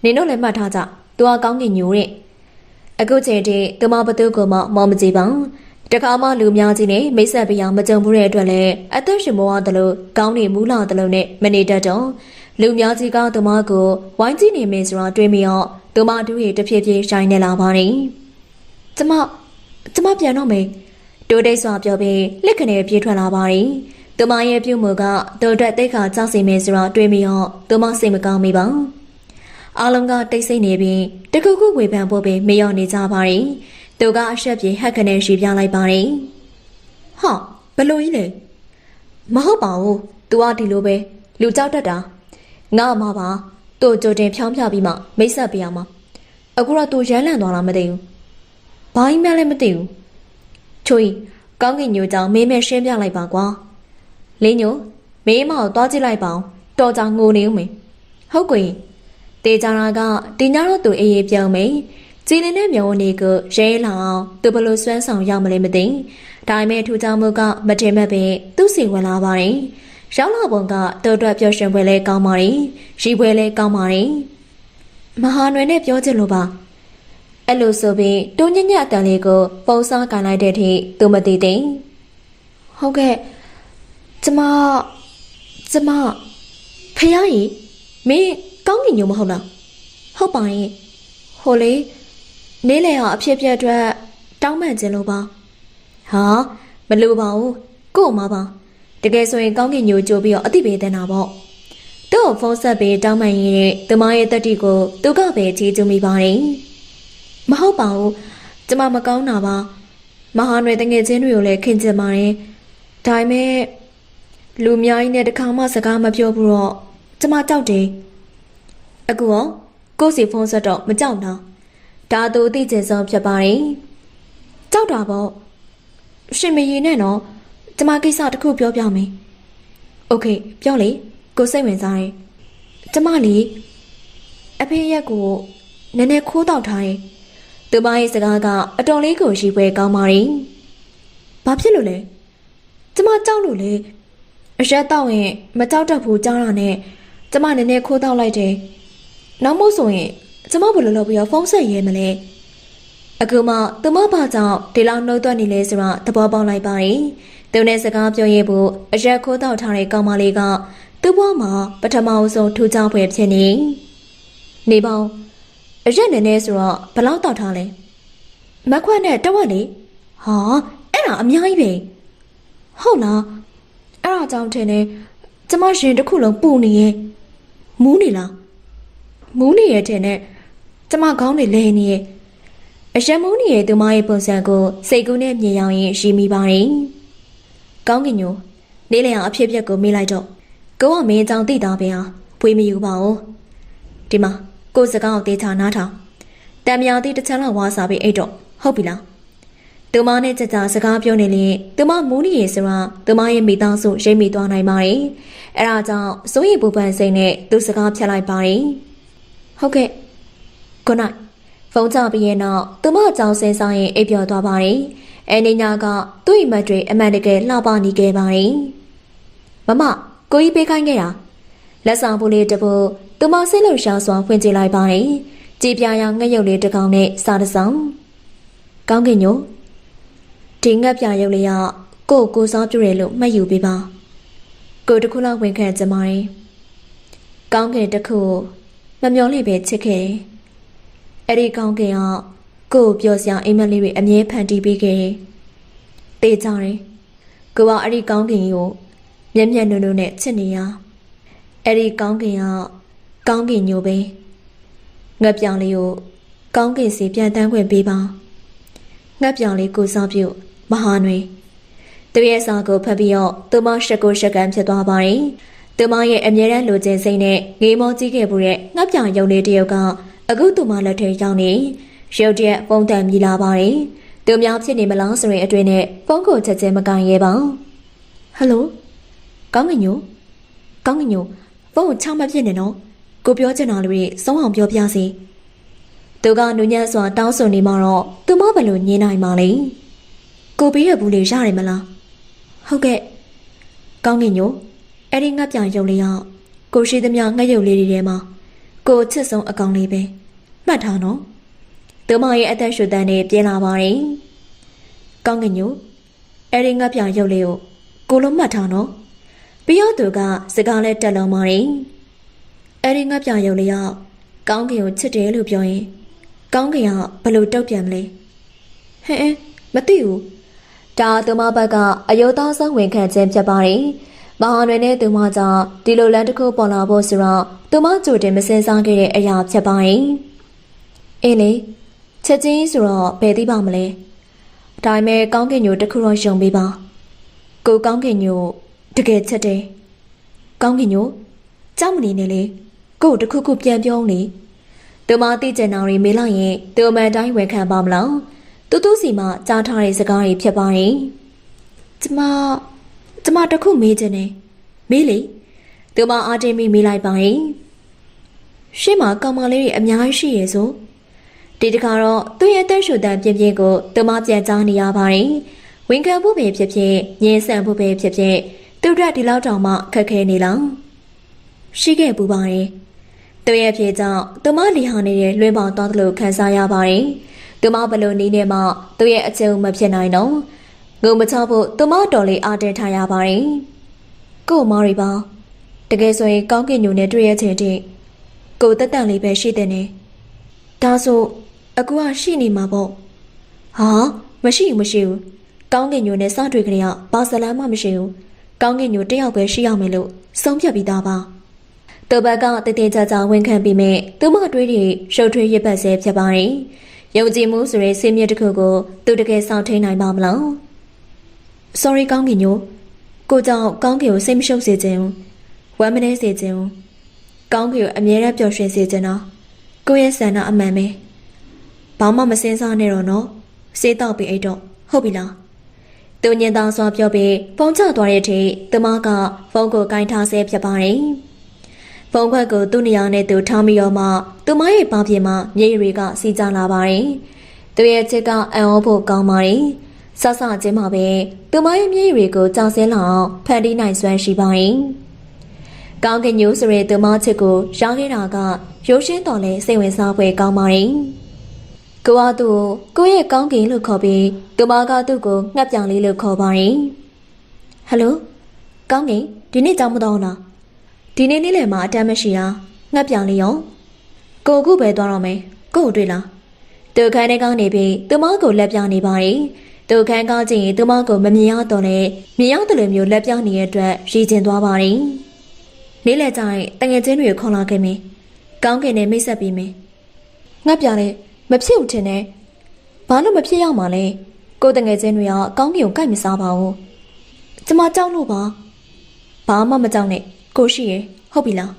နင်တို့လည်းမှတ်ထားကြသူကကောင်းကင်ညိုတဲ့အခုချိန်ထိသူမဘသူကိုမှမော်မကြည့်ပါတခါမှလူများကြီးနဲ့မိတ်ဆက်ပြအောင်မကြုံဘူးတဲ့အတွက်လည်းအသက်ရှင်မောရတယ်လို့ကောင်းနေမူးလာတယ်လို့နဲ့မနေတတ်တော့လူများကြီးကသူမကိုဝိုင်းကြည့်နေမယ်ဆိုတာတွေးမိတော့သူမတို့ရဲ့တဖြည်းဖြည်းရှိုင်းနေလာပါတယ်ကျမပြန်တော့မယ်တိုးတိတ်စွာပြောပြီးလက်ခနဲ့ပြေးထွက်လာပါတယ်သူမရဲ့ပြုမှုကသူ့အတွက်တိတ်ခါကြောက်စီမယ်ဆိုတာတွေးမိတော့သူမစိတ်မကောင်းမိပါအားလုံးကတိတ်ဆိတ်နေပြီးတခုခုဝေဖန်ဖို့ပဲမရောက်နေကြပါတယ်သူကအရှက်ပြေဟက်ခနဲ့ရှိပြလိုက်ပါတယ်ဟာဘလို့ကြီးလဲမဟုတ်ပါဘူးသူကဒီလိုပဲလူကြောက်တတ်တာငါမှပါသူ့ကြိုတင်ဖြောင်းပြပြီးမှမိတ်ဆက်ပြရမှာအခုတော့သူရမ်းလန့်သွားလားမသိဘူးဘာမှလည်းမသိဘူးချိုးကောင်းကင်ညိုကြောင့်မင်းမဲရှင်းပြလိုက်ပါကွာလင်းညိုမင်းမကိုသွားကြည့်လိုက်ပါအောင်တော်ကြောင်ငိုနေဦးမယ်ဟုတ်ကွေတေချာနာကတင်ကြတော့သူအေးအေးပြောင်းမယ်ကြည်လင်းတဲ့မျောနေကိုရဲလာအောင်သူဘလို့စွမ်းဆောင်ရမလဲမသိဒါပေမဲ့ထူးခြားမှုကမတင်မဲ့ပဲသူ့စီဝင်လာပါတယ်ရောက်လာပုံကတော်တော်ပျော်ရွှင်ပွဲလဲကောင်းပါတယ်ရီပွဲလဲကောင်းပါတယ်မဟာနွယ်နဲ့ပြောချင်လို့ပါအဲ့လိုဆိုပြီးတိုးညညအတန်လေးကိုပုံစားကန်လိုက်တဲ့အထိသူမသိသိဟုတ်ကဲ့ကျမဖះကြီးမင်းကောင်းကင်ညိုမဟုတ်လားဟုတ်ပါရဲ့ဟိုလေနေလေဟာအဖြစ်ပြက်အတွက်တောင်းပန်ခြင်းလို့ပါဟာမလိုပါဘူးကို့မှာပါတကယ်ဆိုရင်ကောင်းကင်ညိုကြိုးပြီးတော့အတိပေးတဲ့နာပေါ့ သူ့ကိုဖုန်းဆက်ပြီးတောင်းပန်ရင်းနဲ့သူမရဲ့တက်တီကိုသူကပဲချီးကျူးမိပါတယ်မဟုတ်ပါဘူးကျမမကောင်းတာပါမဟာနွယ်တငယ်ချင်းတွေကိုလည်းခင်ကျင်ပါတယ်ဒါပေမဲ့လူအများကြီးနဲ့တခါမှစကားမပြောဘူးတော့ကျမကြောက်တယ်အခုရောကိုယ့်စီဖုန်းဆက်တော့မကြောက်တော့ဒါသူအသိကျင်ဆုံးဖြစ်ပါတယ်ကြောက်တာပေါ့ရှင်မရည်နဲ့တော့ကျမကိစ္စတစ်ခုပြောပြမယ်โอเคပြောလေကိုစိတ်ဝင်စားတယ်ကျမလီအဖေရက်ကိုနည်းနည်းခိုးတောက်ထားတယ်သူမရဲ့စကားကအတော်လေးကိုရှိပွဲကောင်းပါတယ်ဘာဖြစ်လို့လဲကျမကြောက်လို့လေအရက်တော့ရင်မကြောက်တတ်ဘူးကြားတာနဲ့ကျမနည်းနည်းခိုးတောက်လိုက်တယ်နောက်မို့ဆိုရင်ကျမဘယ်လိုလုပ်ပြီးတော့ဖုန်းဆက်ရဲမလဲအခုမှသူမဘာကြောင့်ဒီလောက်နှုတ်သွက်နေလဲဆိုတာသဘောပေါက်လိုက်ပါတယ်သူနဲ့စကားပြောရဖို့အရက်ခိုးတောက်ထားတဲ့ကောင်မလေးကသူ့ဘဝမှာပထမဆုံးထူးခြားဖွယ်ဖြစ်နေပေါင်းအရက်နည်းနည်းဆိုတော့ဘယ်လောက်တောက်ထားလဲမခွက်နဲ့တဝက်လေဟာအဲ့ဒါအများကြီးပဲဟုတ်လားအဲ့ဒါကြောင့်ထင်တယ်ကျမရှင်တစ်ခုလုံးပူနေရဲ့မူးနေလားမူးနေရဲ့ထင်တယ်ကျမခေါင်းတွေလဲနေရဲ့အရက်မူးနေရဲ့သူမရဲ့ပုံစံကိုစိတ်ကူးနဲ့မြင်ရောက်ရင်ရှိမိပါတယ်ကောင်းကင်ညိုနေလျောင်အဖြစ်အပျက်ကိုမေးလိုက်တော့ကိုကမင်းအကြောင်းသိတာပဲဟာဖွေးမယူပါဘူးဒီမှာကိုစကားကိုတေချာနားထောင်တံမြာတိတစ်ချမ်းလောက်ဝါစားပြီးအိတ်တော့ဟုတ်ပြီလားသူမနဲ့ကြကြစကားပြောနေရင်သူမမူးနေရဆိုတာသူမရဲ့မိသားစုရိပ်မိသွားနိုင်ပါတယ်အဲဒါကြောင့်စိုးရိမ်ပူပန်စိတ်နဲ့သူစကားဖြတ်လိုက်ပါတယ်ဟုတ်ကဲ့ good night ဖုန်းချပြီးရင်တော့သူမအကြောင်းစင်စားရင်အိပ်ပျော်သွားပါတယ်အဲဒီညကသူ့အိမ်မက်တွေအမှန်တကယ်လှပနေခဲ့ပါတယ်မမကိုကြီးပေးခိုင်းခဲ့တာလက်ဆောင်ပူလေးတပူသူမစိတ်လှုပ်ရှားစွာဖွင့်ကြည့်လိုက်ပါတယ်ကြည်ပြာရောင်ငှက်ရုပ်လေးတစ်ကောင်နဲ့စားတစ်ဆောင်ကောင်းကင်ညိုဒီငှက်ပြရုပ်လေးကကိုစားပြတယ်လို့မှတ်ယူပေးပါကိုတခုလောက်ဝင်ခံကြပါရင်ကောင်းကင်တစ်ခုမမျောလေးပဲချစ်ခဲ့အဲ့ဒီကောင်းကင်ကကိုပြောစရာအိမ်မက်လေးတွေအမြဲဖန်တီးပေးခဲ့တေးကြတယ်ကိုကအဲ့ဒီကောင်းကင်ကိုမျက်မျက်နှုံနှုံနဲ့ချစ်နေရအဲ့ဒီကောင်းကင်ကကောင်းကင်ညိုပဲငှက်ပြောင်လေးကိုကောင်းကင်စီပြန်တန်းခွင့်ပေးပါငှက်ပြောင်လေးကိုစားပြုတ်မဟာနွေသူရဲ့စာကိုဖတ်ပြီးတော့သူမရှက်ကိုရှက်ကန်ဖြစ်သွားပါတယ်သူမရဲ့အမြဲတမ်းလိုချင်စိတ်နဲ့ငေးမောကြီးခဲ့မှုတဲ့ငှက်ပြောင်ရုံလေးတစ်ယောက်ကအခုသူမလက်ထဲရောက်နေရုတ်တရက်ဖုန်းတန်မြည်လာပါတယ်သူများဖြစ်နေမလားဆိုရင်အတွင်းနဲ့ဖုန်းကိုချက်ချင်းမကန်ရဲပါဟယ်လိုကောင်းကင်ညိုဖုန်းကိုချမဖြစ်နေနော်ကိုပြောချင်တာလူတွေစုံအောင်ပြောပြစီသူကနူးညံ့စွာတောင်းဆိုနေမှတော့သူမဘယ်လိုညင်းနိုင်မှာလဲကိုပေးရဘူးလေရတယ်မလားဟုတ်ကဲ့ကောင်းကင်ညိုအဲ့ဒီငှက်ပြရုပ်လေးကကိုရှိသမျှငှက်ရုပ်လေးတွေထဲမှာကိုချစ်ဆုံးအကောင်လေးပဲမှတ်ထားနော်သူမရဲ့အသက်ရှူတန်းနဲ့ပြင်လာပါတယ်ကောင်းကင်ညိုအဲ့ဒီငှက်ပြရုပ်လေးကိုလုံးမှတ်ထားနော်ပြီးတော့သူကစကားနဲ့တက်လုံးပါတယ်အဲ့ဒီငှက်ပြရုပ်လေးကကောင်းကင်ကိုချစ်တယ်လို့ပြောရင်ကောင်းကင်ကဘယ်လိုတုတ်ပြန်မလဲဟဲ့မသိဘူးဒါသူမဘက်ကအယုံသားဆုံးဝင်ခံခြင်းဖြစ်ပါတယ်မဟာနွယ်နဲ့သူမကြောင့်ဒီလိုလမ်းတစ်ခုပေါ်လာဖို့ဆိုတော့သူမကြိုတင်မစင်စားခဲ့တဲ့အရာဖြစ်ပါတယ်အေးလေချက်ချင်းဆိုတော့ဘယ်သိပါမလဲဒါပေမဲ့ကောင်းကင်ညိုတစ်ခုတော့ယုံပေးပါကိုကောင်းကင်ညိုတကယ်ချက်တယ်ကောင်းကင်ညိုကြောက်မနေနဲ့လေကိုတခုခုပြန်ပြောလေသူမသိကျင်တာတွေမေးလိုက်ရင်သူအမှန်တိုင်းဝန်ခံပါမလားတူစီမှကြားထားတဲ့စကားတွေဖြစ်ပါတယ်ကျမတခုမေးချင်တယ်မေးလေသူမအားတင်းပြီးမေးလိုက်ပါတယ်ရှေ့မှာကောင်မလေးတွေအများကြီးရှိရဲ့ဆိုဒီတခါတော့သူ့ရဲ့တက်ရှူတန်ပြင်းပြင်းကိုသူမပြန်ကြားနေရပါတယ်ဝန်ခံဖို့ပဲဖြစ်ဖြစ်ညင်ဆန်ဖို့ပဲဖြစ်ဖြစ်သူတို့ဒီလောက်တောင်မှခက်ခဲနေလားရှိခဲ့ပူပါတယ်သူရဲ့ဖြေကြောင့်သူမလီဟာနေတဲ့လွှဲပေါင်းသွားသလိုခံစားရပါတယ်သူမဘလို့နေနေမှသူရဲ့အချင်းမဖြစ်နိုင်တော့ငုံမချဖို့သူမတော်လေးအားတင်းထားရပါတယ်ကို့မာရီပါတကယ်ဆိုရင်ကောင်းကင်ညိုနဲ့တွေ့ရချင်းတည်းကိုတက်တန်လေးပဲရှိတဲ့နေဒါဆိုအခုကရှိနေမှာပေါ့ဟာမရှိဘူးကောင်းကင်ညိုနဲ့စတွေ့ကြရဘာဇလန်မှမရှိဘူးကောင်းကင်ညိုတယောက်ပဲရှိရမယ်လို့ဆုံးဖြတ်ပြီးသားပါ သူဘက်ကတည်တည်ကြကြဝန်ခံပြီးမြသူမတွေးတွေရှုပ်ထွေးရစ်ပတ်ဆဲဖြစ်ပါတယ်ယုံကြည်မှုဆိုတဲ့စင်မြစ်တစ်ခုကိုသူတကယ်ဆောင်ထိန်နိုင်ပါမလား Sorry ကောင်းကင်ညိုကိုကြောင့်ကောင်းကင်ကိုစိတ်မရှုပ်စေခြင်းဝမ်းမနေစေခြင်းကောင်းကင်ကိုအမြဲတမ်းပျော်ရွှင်စေခြင်းနော်ကိုယ့်ရဲ့ဆန္ဒအမှန်ပဲဘာမှမစင်စားနဲ့တော့နော်စေးတော့ပြီးအိတ်တော့ဟုတ်ပြီလားသူညင်သားစွာပြောပြီးဖုန်းချသွားတဲ့အထိသူမကဖုန်းကိုကင်ထားဆဲဖြစ်ပါတယ်ဖုန်းခွက်ကိုသူ့နေရာနဲ့သူထားပြီးတော့မှသူမရဲ့ဘားပြင်မှာမျက်ရည်တွေကစီးကျလာပါတယ်သူရဲ့ချစ်ကအံ့ဩဖို့ကောင်းပါတယ်ဆဆချင်းမှာပဲသူမရဲ့မျက်ရည်တွေကိုကြောင်စင်းလောက်ဖန်တီးနိုင်စွမ်းရှိပါတယ်ကောင်းကင်ညိုးဆိုတဲ့သူမချစ်ကိုရောင်းခဲ့တာကရိုးရှင်းတော်လဲစိတ်ဝင်စားဖွယ်ကောင်းပါတယ်ကိုကသူ့ကိုရဲ့ကောင်းကင်လို့ခေါ်ပြီးသူမကသူ့ကိုငှက်ပြောင်လေးလို့ခေါ်ပါတယ်ဟယ်လိုကောင်းကင်ဒီနေ့ကြောင်းမတော်လားဒီနေ့နေ့လယ်မှာအတမ်းမရှိတာငှက်ပြောင်လေးရောကိုခုပဲသွားတော့မယ်ကို့ကိုတွေ့လားသူခန်းထဲကောင်းနေပြီးသူမကိုလက်ပြနေပါတယ်သူခန်းကောင်းချင်းသူမကိုမမြင်ရတော့လဲမြင်ရတယ်လို့မျိုးလက်ပြနေတဲ့အတွက်ရည်ကျင်သွားပါတယ်နေ့လယ်ကျရင်တငယ်ချင်းတွေခေါ်လာခဲ့မယ်ကောင်းကင်နဲ့မိတ်ဆက်ပြီးမယ်ငှက်ပြောင်လေးမဖြစ်ဘူးထင်တယ်ဘာလို့မဖြစ်ရမှာလဲကိုတငယ်ချင်းတွေကကောင်းကင်ကိုကြိုက်မစားပါဘူးကျမကြောက်လို့ပါဘာမှမကြောက်နဲ့ကိုရှိရဟုတ်ပြီလား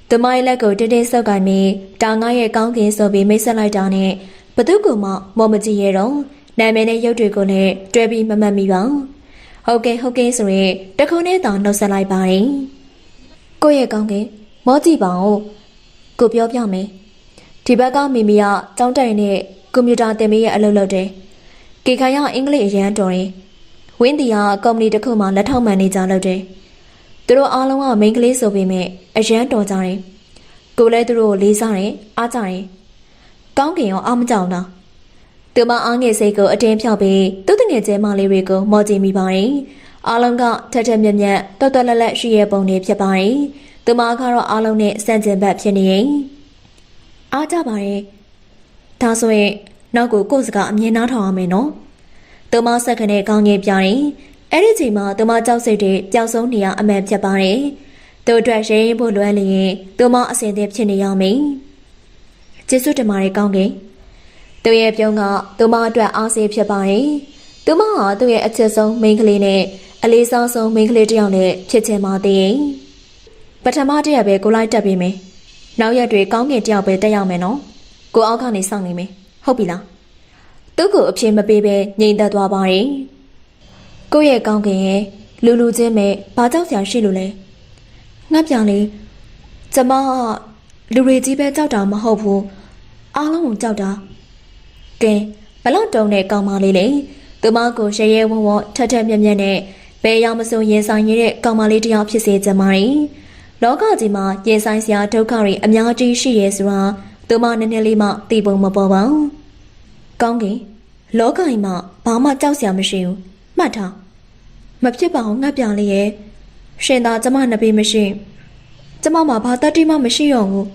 သူမရဲ့လက်ကိုတင်းတင်းဆုပ်ကိုင်ပြီးတာငါရဲ့ကောင်းကင်ဆိုပြီးမိတ်ဆက်လိုက်တာနဲ့ဘသူကမှမော်မကြည့်ရတော့နာမည်နဲ့ရုပ်တွေကိုလည်းတွဲပြီးမမှတ်မိပါဟုတ်ကဲ့ဆိုရင်တခုနဲ့တောင်နှုတ်ဆက်လိုက်ပါတယ်ကိုရဲ့ကောင်းကင်မောကြည့်ပါဦးကိုပြောပြမယ်ဒီဘက်ကမိမိကကျောင်းတိုင်နဲ့ကွန်ပျူတာသင်ပေးရဲ့အလုပ်လုပ်တယ်ကေခိုင်ကအင်္ဂလိပ်အရန်တော်တယ်ဝင်းတီကကုမ္ပဏီတစ်ခုမှလက်ထောက်မန်နေဂျာလုပ်တယ်သူတို့အားလုံးကမိန်းကလေးဆိုပေမဲ့အရန်တော်ကြတယ်ကိုလည်းသူတို့ကိုလေးစားတယ်အားကြတယ်ကောင်းကင်ရောအားမကြောက်တာသူမအားငယ်စိတ်ကိုအတင်းဖြောက်ပြီးသူ့တငယ်ချင်းမလေးတွေကိုမော်ကြည့်မိပါတယ်အားလုံးကထက်ထက်မြက်မြက်တော်တော်လက်လက်ရှိရဲ့ပုံတွေဖြစ်ပါတယ်သူမကတော့အားလုံးနဲ့စန့်ကျင်ဘက်ဖြစ်နေရင်အားကြပါရဲ့ဒါဆိုရင်နောက်ကိုစကားအမြင်နားထောင်ရမယ်နော်သူမဆက်ခနဲ့ကောင်းကြီးပြတယ်အဲ့ဒီချိန်မှာသူမကြောက်စိတ်တွေပျောက်ဆုံးနေရအမှန်ဖြစ်ပါတယ်သူအတွက်ရင်းဖို့လွယ်လျင်သူမအစင်သစ်ဖြစ်နေရမယ်ကျေးဇူးတင်ပါတယ်ကောင်းကြီးသူရဲ့ပြုံးကသူမအတွက်အားစေးဖြစ်ပါတယ်သူမဟာသူ့ရဲ့အချစ်ဆုံးမိန်းကလေးနဲ့အလေးစားဆုံးမိန်းကလေးတစ်ယောက်နဲ့ဖြစ်ချင်ပါသေးတယ်ပထမတည့်ရပဲကိုလိုက်တက်ပြီးမယ်နောက်ရက်တွေကောင်းကင်တယောက်ပဲတက်ရောက်မယ်နော်ကိုအောက်ကနေစောင့်နေမယ်ဟုတ်ပြီလားသူ့ကိုအဖြေမပေးဘဲငြိမ်သက်သွားပါတယ်ကိုရဲ့ကောင်းကင်ရဲ့လူချင်းပဲဘာကြောက်စရာရှိလို့လဲငှက်ပြောင်လေးကျမလူတွေကြီးပဲကြောက်တာမဟုတ်ဘူးအားလုံးကိုကြောက်တာကဲဘလောက်တုံးတဲ့ကောင်းမလေးလေသူမကိုရရဲဝဝထက်ထက်မြက်မြက်နဲ့ဘယ်ရောက်မစိုးရင်ဆိုင်ရတဲ့ကောင်းမလေးတယောက်ဖြစ်စေချင်ပါတယ်လောကကြီးမှာရင်ဆိုင်စရာဒုက္ခတွေအများကြီးရှိရဲဆိုတာသူမနည်းနည်းလေးမှသိပုံမပေါ်ပါဘူး။ကောင်းကင်လောကကြီးမှာဘာမှကြောက်စရာမရှိဘူး။မှတ်ထား။မဖြစ်ပါဘူးငှက်ပြောင်လေးရဲ့ရှင်သာကျမနှစ်ပေမရှိ။ကျမမှာဘာတတ်တိမှမရှိတော့ဘူး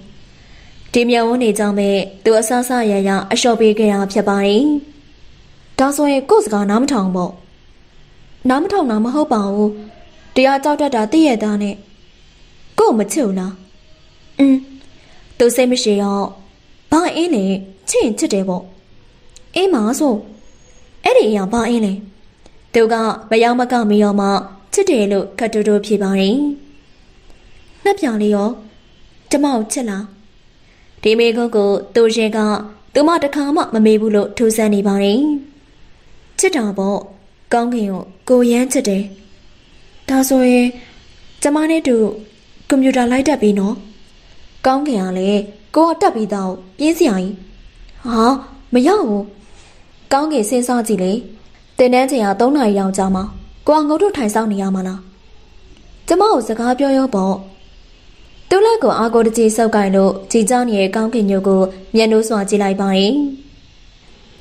။ဒီမြောင်ဝန်းနေကြောင်းပဲသူအဆဆရရအလျှော့ပေးခဲ့တာဖြစ်ပါတယ်။ဒါဆိုရင်ကိုယ့်စကားနားမထောင်ပေါ့။နားမထောင်တာမဟုတ်ပါဘူး။တရားကြောက်တတ်တာသိရတာနဲ့ကို့မချစ်ဘူးလားသူစိတ်မရှိတော့ဘာအင်းလဲချစ်ရင်ချစ်တယ်ပေါ့အေးမဆိုအဲ့ဒီအရာဘာအင်းလဲသူကမယောင်မကမရောမှချစ်တယ်လို့ခတ်တူတူဖြေပါတယ်ငှက်ပြောင်လေးရောကျမကိုချစ်လားဒီမေကုတ်ကိုသူရဲ့ကသူမတခါမှမမေးဘူးလို့ထူဆန်းနေပါတယ်ချစ်တာပေါ့ကောင်းကင်ကိုရမ်းချစ်တယ်ဒါဆိုရင်ကျမနဲ့တူကွန်ပျူတာလိုက်တက်ပြီးနော်ကောင်းကင်ကလည်းကိုကတက်ပြီးတော့ပြင်းစရာကြီးဟာမရောက်ဘူးကောင်းကင်စဉ်းစားကြည့်လေတင်တန်းချိန်က3နာရီရောက်ကြမှာကိုကငုတ်ထုတ်ထိုင်ဆောင်နေရမှာလားကျမကိုစကားပြောရောပေါ့သူ့လက်ကိုအာကိုတကြီးစောက်ကင်လို့ကြည်ကြောင်းနေတဲ့ကောင်းကင်ညို့ကိုမျက်နှာစွာကြည့်လိုက်ပါရင်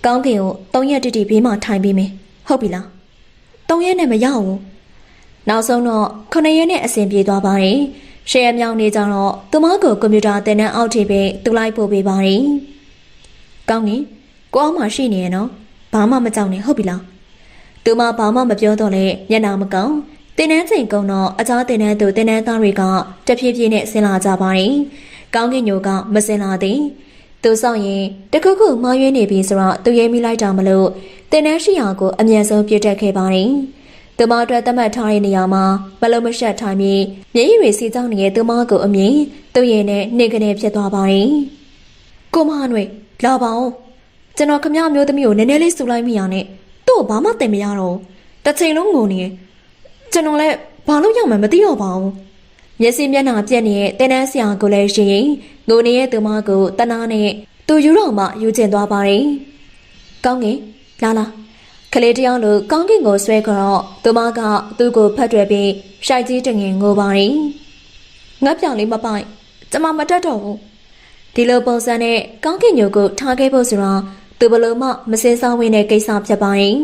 ကောင်းကင်ကို3ရက်တိတိဘေးမှာထိုင်ပြီးမယ်ဟုတ်ပြီလား3ရက်နဲ့မရောက်ဘူးနောက်ဆုံးတော့9ရက်နဲ့အဆင်ပြေသွားပါတယ်ရှယ်မြောင်နေကြတော့သူမကိုကွန်ပျူတာသင်တန်းအောက်ထိပဲသူလိုက်ပို့ပေးပါတယ်။ကောင်းကင်ကိုအောင်မှရှိနေရနော်ဘာမှမကြောက်နဲ့ဟုတ်ပြီလား။သူမဘာမှမပြောတော့လဲမျက်နှာမကောင်း တင်းနှန်းချိန်ကုန်တော့အခြားတင်းနှန်းသူတင်းနှန်းသားတွေကတဖြည်းဖြည်းနဲ့ဆင်းလာကြပါတယ်။ကောင်းကင်ညိုကမဆင်းလာသည်။သူဆောင်ရင်တခုခုမှားယွင်းနေပြီဆိုတော့သူရဲမိလိုက်တာမလို့တင်းနှန်းရှိရာကိုအမြန်ဆုံးပြစ်တက်ခဲ့ပါတယ်။သူမအတွက်သတ်မှတ်ထားတဲ့နေရာမှာမလုံးမရှက်ထိုင်ပြီးမျက်ရည်တွေစီးကြောင်းနေတဲ့သူမကိုအမြင်သူ့ရဲ့နဲ့နှိမ်ကနေဖြစ်သွားပါတယ်။ကိုမနွေလာပါဦး။ကျွန်တော်ခမရမျိုးသမီးကိုနည်းနည်းလေးစူလိုက်မိရနဲ့သူ့ကိုဘာမှသင်မရတော့တစ်ချိန်လုံးငိုနေကျွန်တော်လည်းဘာလို့ရောက်မှမသိတော့ပါဘူးမျက်စိမျက်နှာပြက်နေတဲ့တင်းနှန်းဆရာကိုလည်းရှင်ရင်ငိုနေတဲ့သူမကိုတနာနဲ့သူယူတော့မှယူကျင်သွားပါတယ်ကောင်းကင်လာလာကလေးတယောက်လိုကောင်းကင်ကိုဆွဲကြတော့သူမကသူ့ကိုဖတ်တွယ်ပြီးရှိုက်ကြီးတငင်ငိုပါတယ်ငါပြောင်လေးမပိုက်ကျမမတတ်တော့ဘူးဒီလိုပုံစံနဲ့ကောင်းကင်ညိုကိုထားခဲ့ဖို့ဆိုတော့သူဘလို့မှမစင်ဆောင်ဝင်တဲ့ကိစ္စဖြစ်ပါတယ်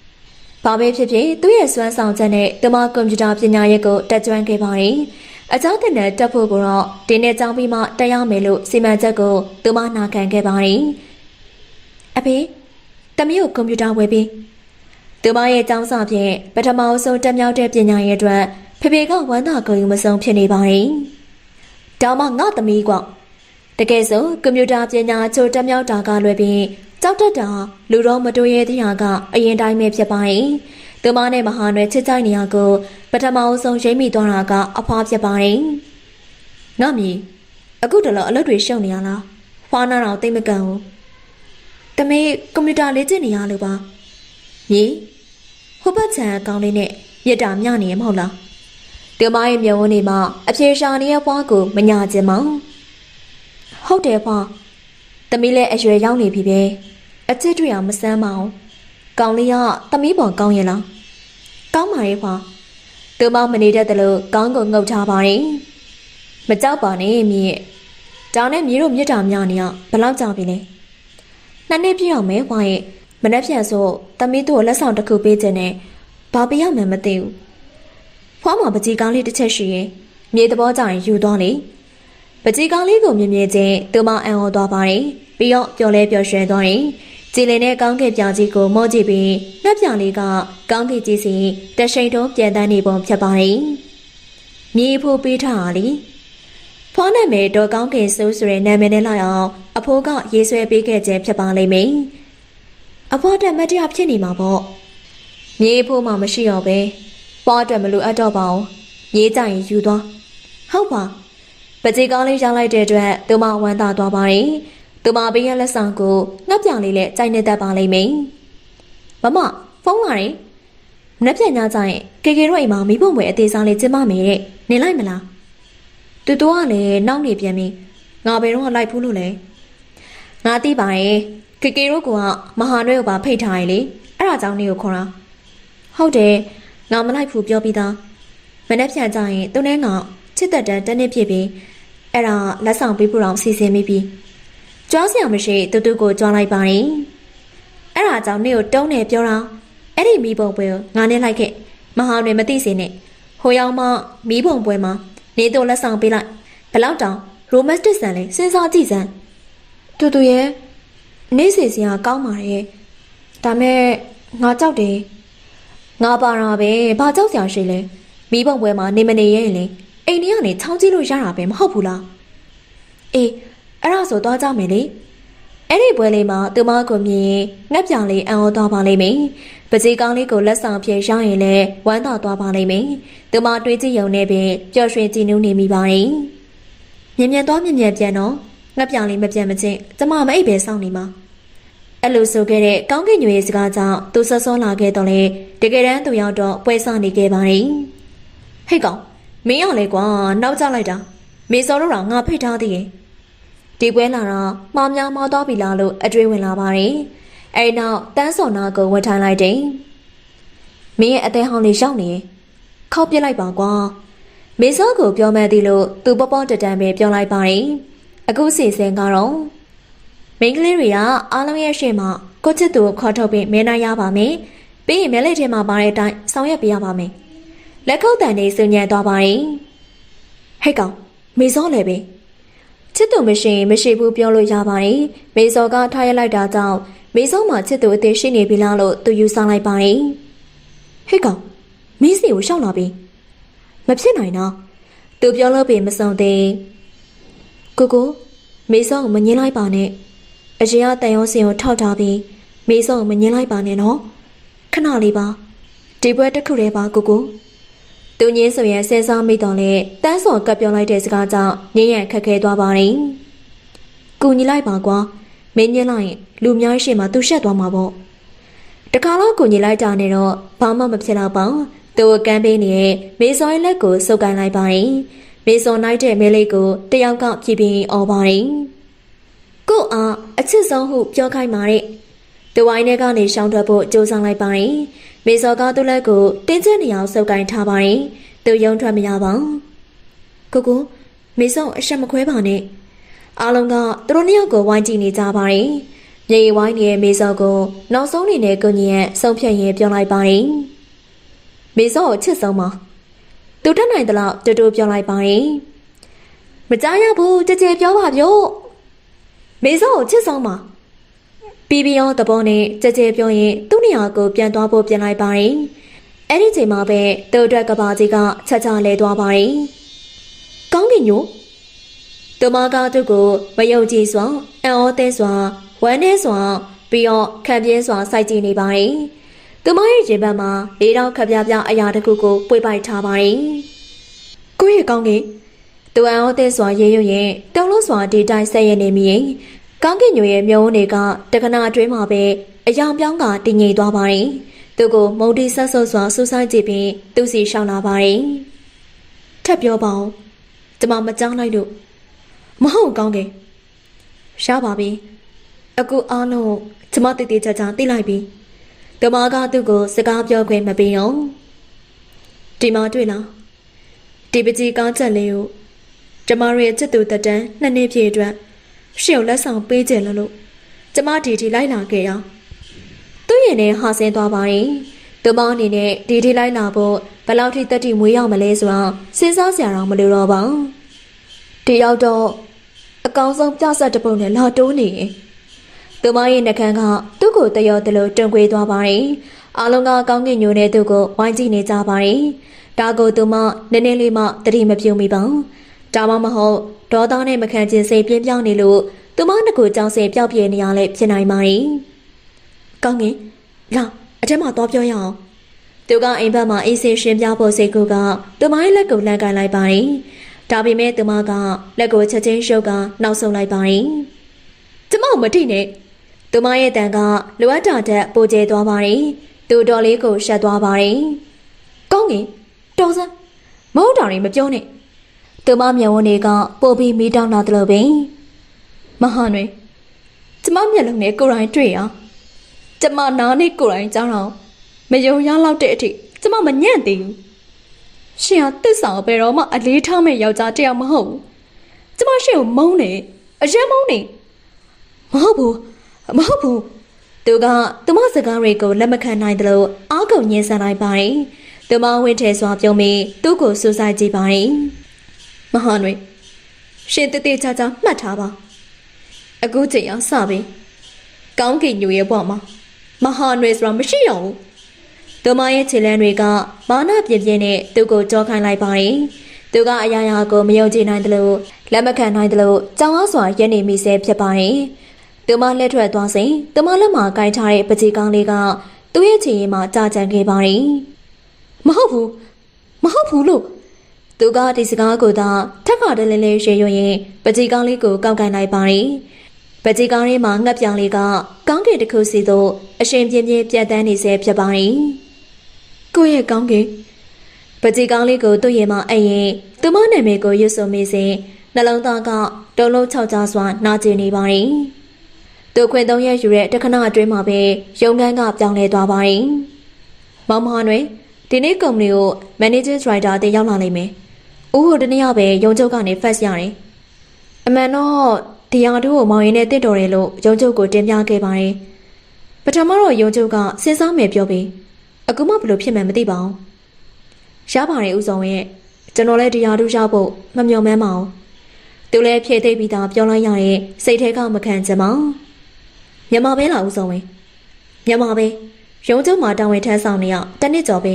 ။ဘာပဲဖြစ်ဖြစ်သူ့ရဲ့စွမ်းဆောင်ချက်နဲ့သူမကွန်ပျူတာပညာရပ်ကိုတက်ကြွခဲ့ပါတယ်။အကြောင်းတင်တဲ့တက်ဖို့ကိုတော့ဒီနေ့ကြောင်းပြီးမှတက်ရောက်မယ်လို့စီမံချက်ကိုသူမနာခံခဲ့ပါတယ်။အဖေတမီးကိုကွန်ပျူတာဝယ်ပြီးသူမရဲ့ကျောင်းစာဖြင့်ပထမဆုံးတက်မြောက်တဲ့ပညာရပ်အတွက်ဖေဖေကဝမ်းသာကြုံယူမဆုံးဖြစ်နေပါတယ်။ဒါမှငါသမီးကတကယ်ဆိုကွန်ပျူတာပညာချိုတက်မြောက်တာကလွယ်ပြီးကြောက်တတ်တာလူတော်မတိုးရဲတရားကအရင်တိုင်းပဲဖြစ်ပါတယ်။သူမနဲ့မဟာနွယ်ချစ်ကြိုက်နေရကိုပထမဆုံးရိမ့်မိသွားတာကအဖွားဖြစ်ပါတယ်။ငါမီအခုတလောအလုပ်တွေရှုပ်နေရလား။ဖွားနာတော့တိတ်မကန်ဘူး။တမေကွန်ပျူတာလေ့ကျင့်နေရလို့ပါ။ညီဟိုဘက်ချန်အကောင်းလေးနဲ့မြစ်တာမြနေရမဟုတ်လား။သူမရဲ့မျက်ဝန်းတွေမှာအပြေရှာနေတဲ့ဖွားကိုမညာကျင်မောင်။ဟုတ်တယ်ဖွားသမီးလည်းအရွယ်ရောက်နေပြီပဲအချစ်တွေအောင်မစမ်းမအောင်ကောင်းလေးကသမီးပေါ်ကောင်းရဲ့လားကောင်းပါရဲ့ဖွာသူမမနေတတ်တယ်လို့ကောင်းကိုငုတ်ထားပါတယ်မကြောက်ပါနဲ့မြေတောင်းနဲ့မြေတို့မြစ်တာများနေရဘလောက်ကြောက်ပြီလဲနှစ်နှစ်ပြည့်အောင်မဲဖွာရဲ့မနှက်ဖြန်ဆိုသမီးတို့လက်ဆောင်တစ်ခုပေးခြင်းနဲ့ဘာပြရမှန်းမသိဘူးဖွာမှာပကြီးကောင်းလေးတစ်ချက်ရှိရင်မြေသဘောကြရင်ယူသွားလေပကြီးကောင်းလေးကိုမြင်မြင်ချင်းသူမအံ့ဩသွားပါတယ်ပြီးတော့ပျော်လဲပျော်ရွှင်သွားတယ်ကြည်လင်တဲ့ကောင်းကင်ပြာကြီးကိုမော့ကြည့်ပြီးငှက်ပြာလေးကကောင်းကင်ကြီးစီတရှိန်တုံးပြန်တန်းနေပုံဖြစ်ပါတယ်မြေဖို့ပေးထားတာလေဖွားနာမည်တော်ကောင်းကင်ဆိုးဆိုတဲ့နာမည်နဲ့လိုက်အောင်အဖိုးကရေးဆွဲပေးခဲ့ခြင်းဖြစ်ပါလိမ့်မယ်အဖိုးတက်မတရားဖြစ်နေမှာပေါ့မြေဖို့မှမရှိတော့ပဲဖွားတက်မလို့အပ်တော့ပါအောင်ရေးကြရင်ယူသွားဟုတ်ပါပကြီးကောင်းလေးရောင်းလိုက်တဲ့အတွက်သူမဝမ်းသာသွားပါတယ်။သူမပေးရလက်ဆောင်ကိုငှက်ပြလေးနဲ့ကြိုက်နေတတ်ပါလိမ့်မယ်။မမဖုန်းလာတယ်။ငှက်ပြညကြရင်ကေကေတို့အိမ်မှာမိဘမွေအသေးစားလေးကျင်းမမယ်တဲ့။နေလိုက်မလား။တူတူကလည်းနောက်နေပြန်ပြီ။ငါဘယ်တော့မှလိုက်ဘူးလို့လဲ။ငါသိပါရဲ့။ကေကေတို့ကမဟာနွဲကိုပါဖိတ်ထားရလေ။အဲ့ဒါကြောင့်နေကိုခေါ်တာ။ဟုတ်တယ်။ငါမလိုက်ဘူးပြောပြီးသား။မနေ့ပြန်ကြရင်သူနဲ့ငါချစ်သက်တန်းတနေ့ပြည့်ပြီးအဲ့ဒါလက်ဆောင်ပေးဖို့အောင်စီစဉ်မိပြီကြွားစရာမရှိတူတူကိုကြွားလိုက်ပါတယ်အဲ့ဒါကြောင့်နေကိုတုံးနေပြောတာအဲ့ဒီမိဘုံပွဲကိုငါနဲ့လိုက်ခဲ့မဟာတွေမသိစေနဲ့ဟိုရောက်မှမိဘုံပွဲမှာနေတို့လက်ဆောင်ပေးလိုက်ဘလောက်တောင်ရိုမတ်တစ်ဆန်လေးစဉ်းစားကြည့်စမ်းတူတူရဲ့နေစီစရာကောင်းပါရဲ့ဒါမဲ့ငါကြောက်တယ်ငါပါတာပဲဘာကြောက်စရာရှိလဲမိဘုံပွဲမှာနေမနေရင်လေအိမ်ထဲကနေချောင်းကြည့်လို့ရတာပဲမဟုတ်ဘူးလားအေးအဲ့ဒါဆိုသွားကြမယ်လေအဲ့ဒီပွဲလေးမှာသူမကိုမြင်ငှက်ပြောင်လေးအံ့ဩသွားပါလိမ့်မယ်ပကြီးကောင်းလေးကိုလက်ဆောင်ဖြည့်ရရင်လည်းဝမ်းသာသွားပါလိမ့်မယ်သူမတွေးကြည့်ရုံနဲ့ပင်ပျော်ရွှင်ကြည်နူးနေမိပါတယ်မြင်မြန်သွားမြင်မြန်ပြန်တော့ငှက်ပြောင်လေးမပြန်မချင်းကျမမအိပ်ပဲစောင့်နေမှာအဲ့လိုဆိုခဲ့တဲ့ကောင်းကင်ညွေစကားကြောင့်သူဆွဆွလာခဲ့တော့လေတကယ်တမ်းသူရောက်တော့ပွဲစားနေခဲ့ပါတယ်ဟဲ့ကောင်မင်းရလေကွာနောက်ကျလိုက်တာမေစောတို့ကငါဖိတ်ထားသေးရဲ့ဒီပွဲလာတော့မောင်များမောသွားပြီလားလို့အတွေးဝင်လာပါတယ်အဲဒီနောက်တန်းစော်နာကိုဝတ်ထိုင်လိုက်တယ်မင်းရဲ့အသေးဟောင်းလေးရောက်နေခောက်ပြစ်လိုက်ပါကွာမေစောကိုပြောမှန်းသည်လို့သူပေါ့ပေါ့တတန်ပဲပြောလိုက်ပါတယ်အခုစီစဉ်ကတော့မိန်းကလေးတွေကအားလုံးရဲ့ရှေ့မှာကိုချစ်သူကိုခေါ်ထုတ်ပြီးမင်းနိုင်ရပါမယ်ပြီးရင်မဲလေးထဲမှာပါတဲ့အတိုင်းဆောင်ရွက်ပေးရပါမယ်လက်ခုပ်တန်နေစုညံသွားပါတယ်ဟဲ့ကောင်မေစောလည်းပဲချစ်သူမရှိဘူးပြောလို့ရပါတယ်မေစောကထားရလိုက်တာကြောင့်မေစောမှာချစ်သူအသေးရှိနေပြီလားလို့သူယူဆလိုက်ပါတယ်ဟဲ့ကောင် မင်းစီကိုရှောက်လာပြီမဖြစ်နိုင်တော့သူပြောလို့ပြီမဆုံးသေးကိုမေဆောင်မငင်းလိုက်ပါနဲ့အရင်ကတန်ရုံးစင်ကိုထောက်ထားပြီးမေဆောင်မငင်းလိုက်ပါနဲ့နော်ခဏလေးပါဒီဘွဲတစ်ခုတည်းပါကိုသူညင်းဆိုရင်စဉ်းစားမိတော့လေတန်းစော်ကပ်ပြောလိုက်တဲ့စကားကြောင့်ညင်ရခက်ခဲသွားပါတယ်ကူညီလိုက်ပါကွာမင်းညင်းလိုက်ရင်လူများရှိမှသူရှက်သွားမှာပေါ့တခါတော့ကူညီလိုက်တာနဲ့တော့ဘာမှမဖြစ်တော့ပါသူကမ်းပေးနေမေစော်ရဲ့လက်ကိုစုပ်ကိုင်းလိုက်ပါတယ်မေစော်နိုင်တဲ့မဲလေးကိုတယောက်ကဖြည်းဖြည်းအော်ပါတယ်ကိုအားအချစ်ဆုံးဟုပြောခိုင်းပါတဲ့သူဝိုင်းထဲကနေရှောင်းထွက်ဖို့ကြိုးစားလိုက်ပါတယ်မေစော်ကသူ့လက်ကိုတင်းကျပ်နေအောင်စုပ်ကိုင်းထားပါတယ်သူယုံထွက်မရပါကိုမေစော်အရှက်မခွဲပါနဲ့အားလုံးကသူတို့နှစ်ယောက်ကိုဝိုင်းကြည့်နေကြပါတယ်မြေဝိုင်းနေတဲ့မေစော်ကိုနောက်ဆုံးနေနဲ့ကိုကြီးရဲ့ဆုံးဖြတ်ရင်ပြောလိုက်ပါတယ်မေစော်ကိုချစ်ဆုံးပါသူတက်နိုင်သလောက်တူတူပြောလိုက်ပါတယ်မကြားရဘူးကြဲကြဲပြောပါဗျို့မေစော်ကိုချစ်ဆုံးပါပြီးပြီးရောသဘောနဲ့ကြဲကြဲပြောရင်သူ့နေရာကိုပြန်သွားဖို့ပြန်လိုက်ပါတယ်အဲ့ဒီချိန်မှာပဲသူ့အတွက်ကဘာကြီးကချက်ချလဲသွားပါတယ်ကောင်းကင်ညို့သူမကသူ့ကိုမယုံကြည်စွာအံ့ဩသဲစွာဝမ်းနည်းစွာပြီးတော့ခံပြင်းစွာစိုက်ကြည့်နေပါတယ်သူမရဲ့ရင်ဘတ်မှာလေးတော့ခပ်ပြပြအရာတစ်ခုကိုပွေပိုက်ထားပါတယ်ကိုရဲ့ကောင်းကင်သူအံ့ဩသဲစွာရေရွရင်တုံးလို့စွာဒီတိုင်းဆက်ရနေမိရင်ကောင်းကင်ညိုရဲ့မျိုးတွေကတက္ကနာအတွင်းမှာပဲအယောင်ပြောင်းကတည်ငြိမ်သွားပါတယ်သူကိုမုံတီဆက်ဆုပ်စွာစူးစိုက်ကြည့်ပြီးသူစီရှောင်လာပါတယ်ထပ်ပြောပါဦးကျမမကြောက်လိုက်လို့မဟုတ်ကောင်းကင်ရှားပါပြီအခုအားလုံးကျမတည်တည်ချာချာသိလိုက်ပြီတမကသူ့ကိုစကားပြောခွင့်မပေးအောင်ဒီမှာတွေ့လားဒီပကြီးကောင်းချက်လေးကိုကျမရဲ့ချစ်သူတက်တန်း2နှစ်ပြည့်အတွက်ရှေ့ကိုလက်ဆောင်ပေးကြလို့ကျမဒီလိုက်လာခဲ့ရသူ့ရင်နဲ့ဟာဆင်းသွားပါရင်သူမအနေနဲ့ဒီလိုက်လာဖို့ဘယ်လောက်ထိတက်တိမွေးရောက်မလဲဆိုတာစဉ်းစားစရာတော့မလိုတော့ပါဒီရောက်တော့အကောင်ဆုံးပြဆက်တစ်ပုတ်နဲ့လာတိုးနေရင်သူမရဲ့နှကန်းကသူ့ကိုတရော်တလို့တွင်ခွေသွားပါတယ်အားလုံးကကောင်းကင်ညိုနဲ့သူ့ကိုဝိုင်းကြည့်နေကြပါတယ်ဒါကိုသူမနည်းနည်းလေးမှတတိမပြုံမိပါဒါမှမဟုတ်ဒေါသနဲ့မခံကျင်စိတ်ပြင်းပြောင်းနေလို့သူမငကိုကြောင်စင်ပျောက်ပြေနေရလဲဖြစ်နိုင်ပါတယ်ကောင်းကင်လာအထက်မှာသွားပြောရအောင်သူကအိမ်ဘက်မှာအေးစင်ရှင်းပြဖို့စိတ်ကူကသူမရဲ့လက်ကိုလှမ်းကန်လိုက်ပါတယ်ဒါပေမဲ့သူမကလက်ကိုချက်ချင်းရှုပ်ကနောက်ဆုတ်လိုက်ပါတယ်ကျမမထိနဲ့သူမရဲ့တန်ကလိုအပ်တာတက်ပိုကျဲသွားပါတယ်သူတော်လေးကိုရှက်သွားပါတယ်ကောင်းကင်တော်စမ်းမဟုတ်တာတွေမပြောနဲ့သူမမျက်ဝန်းတွေကပို့ပြီးမီးတောင်းလာတယ်လို့ပင်မဟာနွေကျမမျက်လုံးနဲ့ကိုယ်တိုင်တွေ့ရကျမနားနဲ့ကိုယ်တိုင်ကြားတော့မယုံရလောက်တဲ့အထိကျမမညံ့သေးဘူးရှင်ဟာတစ်ဆောင်ပဲတော့မှအလေးထားမဲ့ယောက်ျားတယောက်မဟုတ်ဘူးကျမရှင်ကိုမုန်းနေအရင်မုန်းနေမဟုတ်ဘူးသူကသူမစကားတွေကိုလက်မခံနိုင်တယ်လို့အောက်ကုန်ညှင်းဆန်လိုက်ပါတယ်သူမဝင်းထဲစွာပြုံးပြီးသူ့ကိုစူးစိုက်ကြည့်ပါတယ်မဟာနွေရှင်တည်ချာချာမှတ်ထားပါအခုချိန်အောင်စပြီကောင်းကင်ညိုရဲ့ဘဝမှာမဟာနွေဆိုတာမရှိတော့ဘူးသူမရဲ့ခြေလမ်းတွေကမာနပြင်းပြင်းနဲ့သူ့ကိုကြောခိုင်းလိုက်ပါတယ်သူကအရာရာကိုမယုံကြည်နိုင်တယ်လို့လက်မခံနိုင်တယ်လို့ကြောင်အားစွာရက်နေမိစေဖြစ်ပါတယ်သူမလက်ထွက်သွားစဉ်သူမလက်မှာကိုင်ထားတဲ့ပကြီးကောင်းလေးကသူ့ရဲ့ခြေရည်မှာကြာကြံခဲ့ပါတယ်မဟုတ်ဘူးလို့သူကဒီစကားကိုသာထက်ခါတလဲလဲရေရွရင်ပကြီးကောင်းလေးကိုကောက်ကင်လိုက်ပါတယ်ပကြီးကောင်းလေးမှာငှက်ပြောင်လေးကကောင်းကင်တစ်ခုစီသို့အရှင်ပြင်းပြင်းပြတ်တန်းနေစေဖြစ်ပါတယ်ကိုယ့်ရဲ့ကောင်းကင်ပကြီးကောင်းလေးကိုသူ့ရဲ့မှာအဲ့ရင်သူမနာမည်ကိုရွတ်ဆိုမိစဉ်နှလုံးသားကတုံးလုံးခြောက်ကြားစွာနာကျင်နေပါတယ်သူခွင်သုံးရက်ယူတဲ့တခဏအတွင်းမှာပဲရုံခန်းကပြောင်းလဲသွားပါတယ်မောင်မဟာနွေဒီနေ့ကုမ္ပဏီကို Managing Director တင်ရောက်လာလိမ့်မယ်ဦးဟိုတနေ့ရောက်ပဲရုံချုပ်ကနေ fax ရတယ်အမှန်တော့ဒီယာတို့ကိုမောင်ရင်နဲ့တင့်တော်တယ်လို့ရုံချုပ်ကိုတင်ပြခဲ့ပါတယ်ပထမတော့ရုံချုပ်ကစဉ်းစားမယ်ပြောပြီးအခုမှဘယ်လိုဖြစ်မှန်းမသိပါဘူးရပါတယ်ဦးဆောင်ရဲ့ကျွန်တော်လည်းဒီယာတို့ရောက်ဖို့မမျှော်မှန်းပါဘူးသူလည်းဖြည့်သိပ်ပြီးသားပြောလိုက်ရတဲ့စိတ်ထဲကမခံချင်ပါမြန်မာပဲလားဦးဆောင်ဝင်မြန်မာပဲရုံးချုပ်မှာတာဝန်ထမ်းဆောင်နေရတနစ်ကျော်ပဲ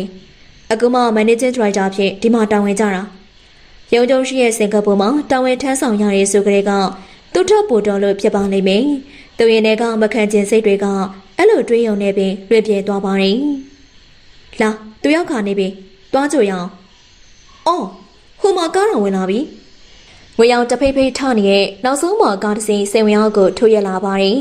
အခုမှ Managing Director ဖြစ်ဒီမှာတာဝန်ကြတာရုံးချုပ်ရှိရဲ့စင်ကာပူမှာတာဝန်ထမ်းဆောင်ရတဲ့ဆိုကြတဲ့ကသူ့ထပ်ပို့တော်လို့ဖြစ်ပါလိမ့်မယ်သူရင်တွေကမခံကျင်စိတ်တွေကအဲ့လိုတွေးရုံနဲ့ပင်လွေပြေသွားပါတယ်လာသူရောက်ခါနေပြီတွားကြရအောင်အော်ဟိုမှာကားတော်ဝင်လာပြီဝေယောင်တဖိတ်ဖိတ်ထနေတဲ့နောက်ဆုံးမှာကားတစ်စီးစိန်ဝင်အောင်ကိုထိုးရလာပါတယ်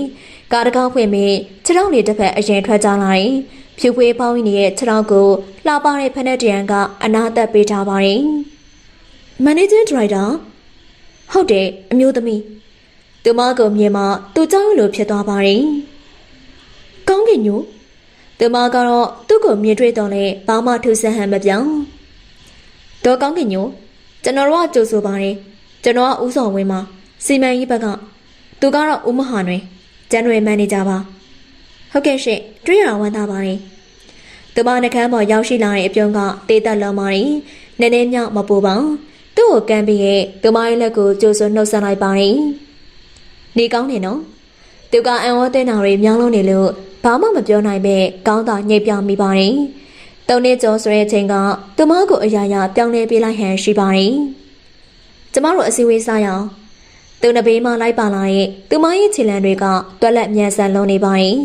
ကားတကောက်ဖွင့်ပြီးခြေထောက်လေးတစ်ဖက်အရင်ထွက်ကြလာတယ်ဖြူဖွေးပေါင်းနေတဲ့ခြေထောက်ကိုလှပတဲ့ဖက်နဲ့တရံကအနာသက်ပေးထားပါတယ်Managing Director ဟုတ်တယ်အမျိုးသမီးသူမကိုမြင်မှသူကြောက်ရွံ့လို့ဖြစ်သွားပါတယ်ကောင်းကင်ညိုသူမကတော့သူ့ကိုမြင်တွေ့တော့လဲဘာမှထူးဆန်းဟန်မပြောင်းတော့ကောင်းကင်ညိုကျွန်တော်တို့ကကြိုဆိုပါတယ်ကျွန်တော်ကဦးစော်ဝင်းပါစီမံရေးဘက်ကသူကတော့ဦးမဟာနွယ်ဂျန်နရယ်မန်နေဂျာပါဟုတ်ကဲ့ရှင့်တွေ့ရဝမ်းသာပါတယ်သူမနှကမ်းပေါ်ရောက်ရှိလာတဲ့အပြုံးကတေးသက်လောပါတယ်နည်းနည်းမြောက်မပူပါသူ့ကိုကမ်းပြီးရဲ့သူမရဲ့လက်ကိုကြိုးစွနှုတ်ဆက်လိုက်ပါတယ်နေကောင်းနေနော်သူကအံ့ဩတဲ့နာတွေမြောင်းလုံးနေလို့ဘာမှမပြောနိုင်ပဲကောင်းတာညှိပြမိပါတယ်တုံးနေကျော်ဆိုတဲ့အချိန်ကသူမကိုအရာရာပြောင်းလဲပေးလိုက်ဟန်ရှိပါတယ်ကျမတို့အစည်းအဝေးစားရအောင်သူနှစ်ဘေးမှလိုက်ပါလာရဲ့သူမရဲ့ခြေလံတွေကတွက်လက်မြန်ဆန်လုံးနေပါတယ်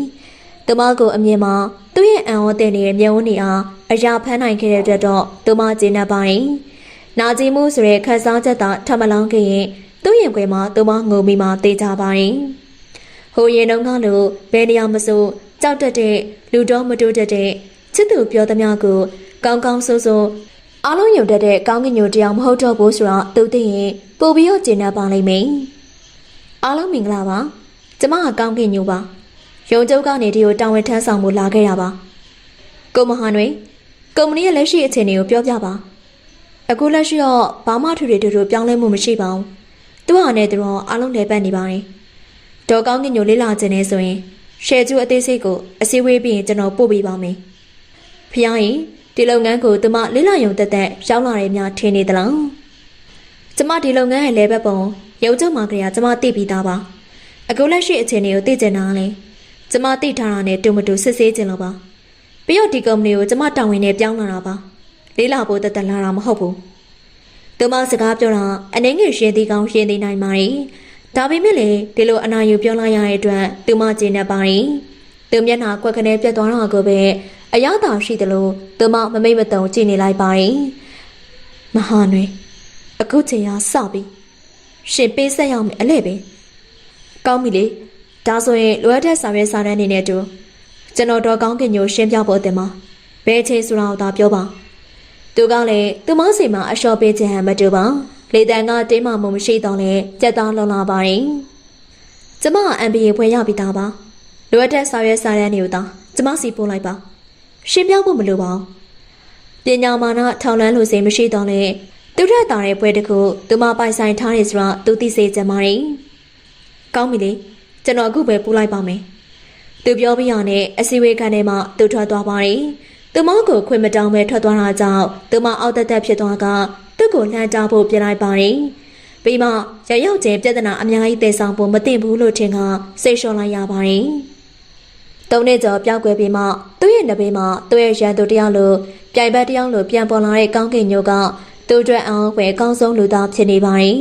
သူမကိုအမြင်မှာသူ့ရဲ့အံ့ဩတဲ့နေတဲ့မျက်ဝန်းတွေအားအရာဖမ်းနိုင်ခဲ့တဲ့အတွက်တော့သူမကျေနပ်ပါတယ်နာကျင်မှုဆိုတဲ့ခန်းစားချက်သာထမလောင်းခဲ့ရင်သူ့ရင်ခွေမှာသူမငုံပြီးမှတေးကြပါတယ်ဟိုရင်တုန်းကလိုဘယ်နေရာမဆိုကြောက်တတ်တဲ့လူတော်မတိုးတတ်တဲ့ချစ်သူပြောသမျှကိုကောင်းကောင်းဆိုးဆိုးအားလုံးယုံတတ်တဲ့ကောင်းကင်ညိုတရားမဟုတ်တော့ဘူးဆိုတော့သူသိရင်ပို့ပြီးတော့ကျေနပ်ပါလိမ့်မယ်အားလုံးမင်္ဂလာပါကျမကကောင်းကင်ညိုပါရုံကျုပ်ကနေဒီကိုတာဝန်ထမ်းဆောင်မှုလာခဲ့ရပါကိုမဟာနွေကုမ္ပဏီရဲ့လက်ရှိအခြေအနေကိုပြောပြပါအခုလက်ရှိတော့ဘာမှထူထူထူထူပြောင်းလဲမှုမရှိပါဘူးသူဟာနဲ့သူတော့အားလုံးလဲပတ်နေပါတယ်ဒေါ်ကောင်းကင်ညိုလေးလာခြင်းနဲ့ဆိုရင်ရှယ်ကျူအသေးစိတ်ကိုအစည်းအဝေးပြီးရင်ကျွန်တော်ပို့ပေးပါမယ်ဖျားရင်ဒီလုပ်ငန်းကိုသူမလေးလာရုံတက်တက်ရောက်လာတဲ့များထင်နေသလားကျမဒီလုပ်ငန်းရဲ့လဲဘက်ပုံရုံကျုံမှာကလေးကကျမသိပြီးသားပါအခုလက်ရှိအခြေအနေကိုသိကျင်တာလေကျမသိထားတာနဲ့တူမတူစစ်ဆေးခြင်းလို့ပါပြီးတော့ဒီကုမ္ပဏီကိုကျမတာဝန်နဲ့ပြောင်းလာတာပါလေးလာဖို့တက်တက်လာတာမဟုတ်ဘူးသူမစကားပြောတာအနေငယ်ရှင်သေးကောင်းရှင်သေးနိုင်ပါတယ်ဒါပေမဲ့လေဒီလိုအနာယူပြောလိုက်ရတဲ့အတွက်သူမကျေနပ်ပါတယ်သူမျက်နှာကွက်ခနဲပြတ်သွားတာကိုပဲအရသာရှိတယ်လို့သူမမမိတ်မတုံကြည့်နေလိုက်ပါတယ်မဟာနွေအခုချိန်ရစပြီရှင်ပေးဆက်ရမယ်အလဲပဲကောင်းပြီလေဒါဆိုရင်လိုအပ်တဲ့စာရွက်စာတမ်းအနေနဲ့တူကျွန်တော်တော့ကောင်းကင်ညိုရှင်းပြဖို့အတင်မှာဘယ်ချိန်ဆိုတာကိုသာပြောပါသူကလည်းသူမစီမှာအလျှော့ပေးခြင်းဟန်မတူပါလေတန်ကတင်းမာမှုမရှိတော့လဲကြက်သားလုံလာပါတယ်ကျမက MBA ဖွင့်ရပြီးသားပါလိုအပ်တဲ့စာရွက်စာတမ်းတွေကိုသာကျမစီပို့လိုက်ပါရှင်းပြဖို့မလိုပါဘူးပညာမာနထောင်လန်းလို့စိတ်မရှိတော့လဲသူထက်တာတဲ့ပွဲတစ်ခုသူမပိုင်ဆိုင်ထားနေဆိုတော့သူသိစေချင်ပါတယ်ကောင်းပြီလေကျွန်တော်အခုပဲပို့လိုက်ပါမယ်သူပြောပြရတဲ့အစည်းအဝေးခန်းထဲမှာသူထွက်သွားပါတယ်သူမကိုခွင့်မတောင်းပဲထွက်သွားတာကြောင့်သူမအောက်တက်တက်ဖြစ်သွားကသူ့ကိုလှမ်းတားဖို့ပြင်လိုက်ပါတယ်ပြီးမှရရောက်ကျဲပြဿနာအများကြီးတည်ဆောင်ဖို့မသိဘူးလို့ထင်ကစိတ်လျှော့လိုက်ရပါတယ်သုံးနှစ်ကျော်ပြောက်ကွယ်ပြီးမှသူ့ရဲ့နှဘေးမှာသူ့ရဲ့ရန်သူတယောက်လိုပြိုင်ဘက်တယောက်လိုပြန်ပေါ်လာတဲ့ကောင်းကင်ညိုကသူ့အတွက်အောင်ဝယ်အကောင်းဆုံးလူသားဖြစ်နေပါတယ်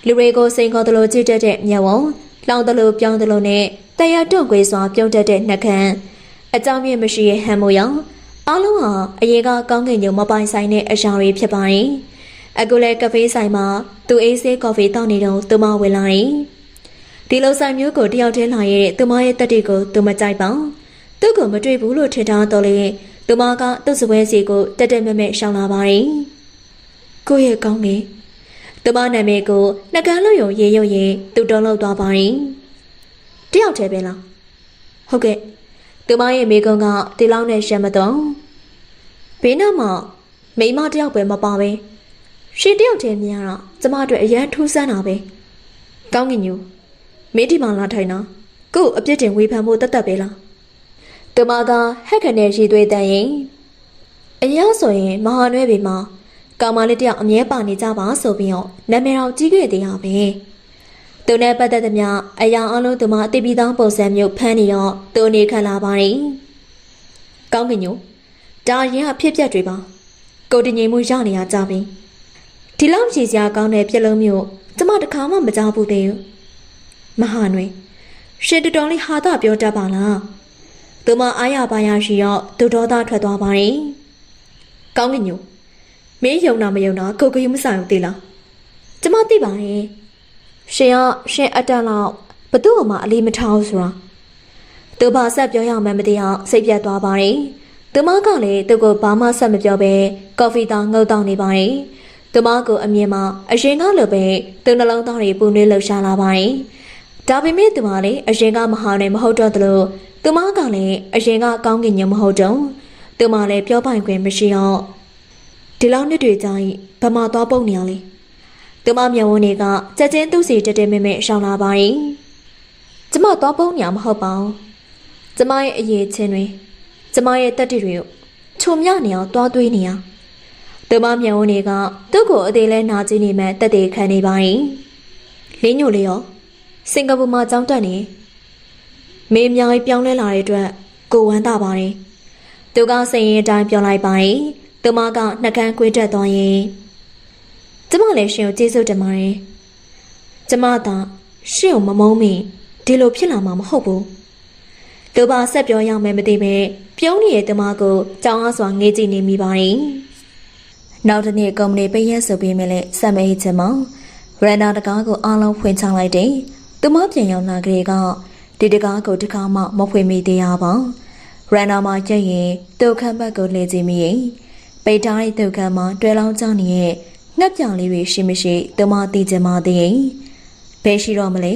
လူတွေကိုစိန်ခေါ်တယ်လို့ကြည့်တတ်တဲ့မျက်ဝန်းလောင်တယ်လို့ပြောင်းတယ်လို့နဲ့တရားတွန့်ကွေးစွာပြုံးတတ်တဲ့နှက်ခမ်းအကြောင်းပြမရှိရဲ့ဟန်မို့ရောအားလုံးဟာအရေးကကောင်းကင်ညိုမပိုင်ဆိုင်တဲ့အရာတွေဖြစ်ပါတယ်အခုလဲကဖေးဆိုင်မှာသူအေးဆေးကော်ဖီတောက်နေတော့သူမဝင်လာတယ်ဒီလိုဆိုင်မျိုးကိုတယောက်တည်းလာရတဲ့သူမရဲ့တက်တီကိုသူမကြိုက်ပါသူ့ကိုမတွေ့ဘူးလို့ထင်ထားတော့လေသူမကသူ့စပွဲစီကိုတက်တက်မဲ့မဲ့ရှောင်လာပါတယ်ကိုရဲ့ကောင်းနေသူမနာမည်ကိုနှကန်းလို့ရုံရေရုပ်ရင်သူတုံးလောက်သွားပါတယ်တယောက်တည်းပဲလားဟုတ်ကဲ့သူမရဲ့မိကုံကဒီလောက်နဲ့ရှမ်းမတော့ဘေးနားမှာမိမတယောက်ပဲမပါပဲရှင်တယောက်တည်းမြင်ရတော့ကျမတို့အရန်ထူးဆန်းတာပဲကောင်းကင်ညိုမင်းဒီမှာလာထိုင်နော်ကို့အပြစ်တင်ဝေဖန်ဖို့တတ်တတ်ပဲလားသူမကဟက်ခနဲ့ရီသွေးတန်ရင်အရင်ဆိုရင်မဟာနွဲ့ပေမှာကောင်မလေးတယောက်အမြဲပါနေကြပါဆိုပြီးတော့နာမည်တော်ကြီးခဲ့သေးရပဲသူနဲ့ပတ်သက်သမျှအရာအလုံးသူမအတိပိသောပုံစံမျိုးဖမ်းနေတော့သူနေခံလာပါတယ်ကောင်းကင်ညိုဒါရင်အဖြစ်ပြက်တွေပါ ကိုတင်ငိမ်မှုရနေရကြပြီဒီလောက်ရည်စရာကောင်းတဲ့ပြက်လုံးမျိုးကျမတခါမှမကြောက်ဘူးသေးဘူးမဟာနွေရှင်တော်လေးဟာတာပြောတတ်ပါလားသူမအားရပါရရှိတော့သူတော်သားထွက်သွားပါရင်ကောင်းကင်ညိုမင်းယုံနာမယုံနာကိုကယူမဆိုင်ဘူးသေးလားကျမသိပါတယ်ရှင်အတန်လောက်ဘသူ့အမအလေးမထားဘူးဆိုတာသူဘာဆက်ပြောရမှန်းမသိအောင်စိတ်ပြတ်သွားပါတယ်သူမကလည်းသူ့ကိုဘာမှဆက်မပြောဘဲကော်ဖီတောင်ငုတ်တောင်နေပါတယ်သူမကိုအမြင်မှာအရင်ကလိုပဲသူနှလုံးသားတွေပူနွေးလှုပ်ရှားလာပါတယ်ဒါပေမဲ့သူမလည်းအရင်ကမဟာနဲ့မဟုတ်တော့သလိုသူမကလည်းအရင်ကကောင်းကင်ညမဟုတ်တော့သူမလည်းပြောပိုင်ခွင့်မရှိအောင်ဒီလောက်နှစ်တွေကြာရင်ဗမာသွားပုတ်နေရလေသူမမျက်ဝန်းတွေကကြက်ချင်းသူ့စီတက်တက်မဲမဲရှောင်လာပါတယ်ကျမသွားပုတ်နေရမဟုတ်ပါဘူးကျမရဲ့အရေးချင်းတွေကျမရဲ့တက်တီတွေကိုခြုံမြနေအောင်သွားသွေးနေရသူမမျက်ဝန်းတွေကသူ့ကိုအသေးလဲနာကျင်နေမှတက်တေခံနေပါတယ်လင်းညိုလေးရောစင်ကာပူမှာကြောင်းတက်နေမေးအများကြီးပြောင်းလဲလာတဲ့အတွက်ကိုဝမ်းသာပါတယ်သူကစိတ်ရင်းအတိုင်းပြောလိုက်ပါတယ်သူမကနှကန်းကွေးတက်သွားရင်ကျမလည်းရှင်ကိုကျေးဇူးတင်ပါတယ်ကျမသာရှင်ကိုမမုန်းမိဒီလိုဖြစ်လာမှာမဟုတ်ဘူးသူပါဆက်ပြောရမယ်မသိပဲပြုံးနေတဲ့သူမကိုကြောင်းအားစွာငေးကြည့်နေမိပါတယ်နောက်တစ်နေ့ကုမ္ပဏီပိတ်ရက်ဆိုပြီးမြဲလဲဆက်မေးချင်မောင်ရန်နာတကားကိုအားလုံးဖွင့်ချလိုက်တယ်သူမပြန်ရောက်လာကြတဲ့ကဒီတကားကိုတခါမှမဖွင့်မိသေးရပါရန်နာမှာကြည့်ရင်ဒုက္ခဘက်ကိုလှည့်ကြည့်မိရင်ပိတ်ထားတဲ့ဒုက္ခမှာတွဲလောင်းကြနေတဲ့ငှက်ပြလေးတွေရှိမရှိသူမသိချင်မှသိရင်ဘယ်ရှိတော့မလဲ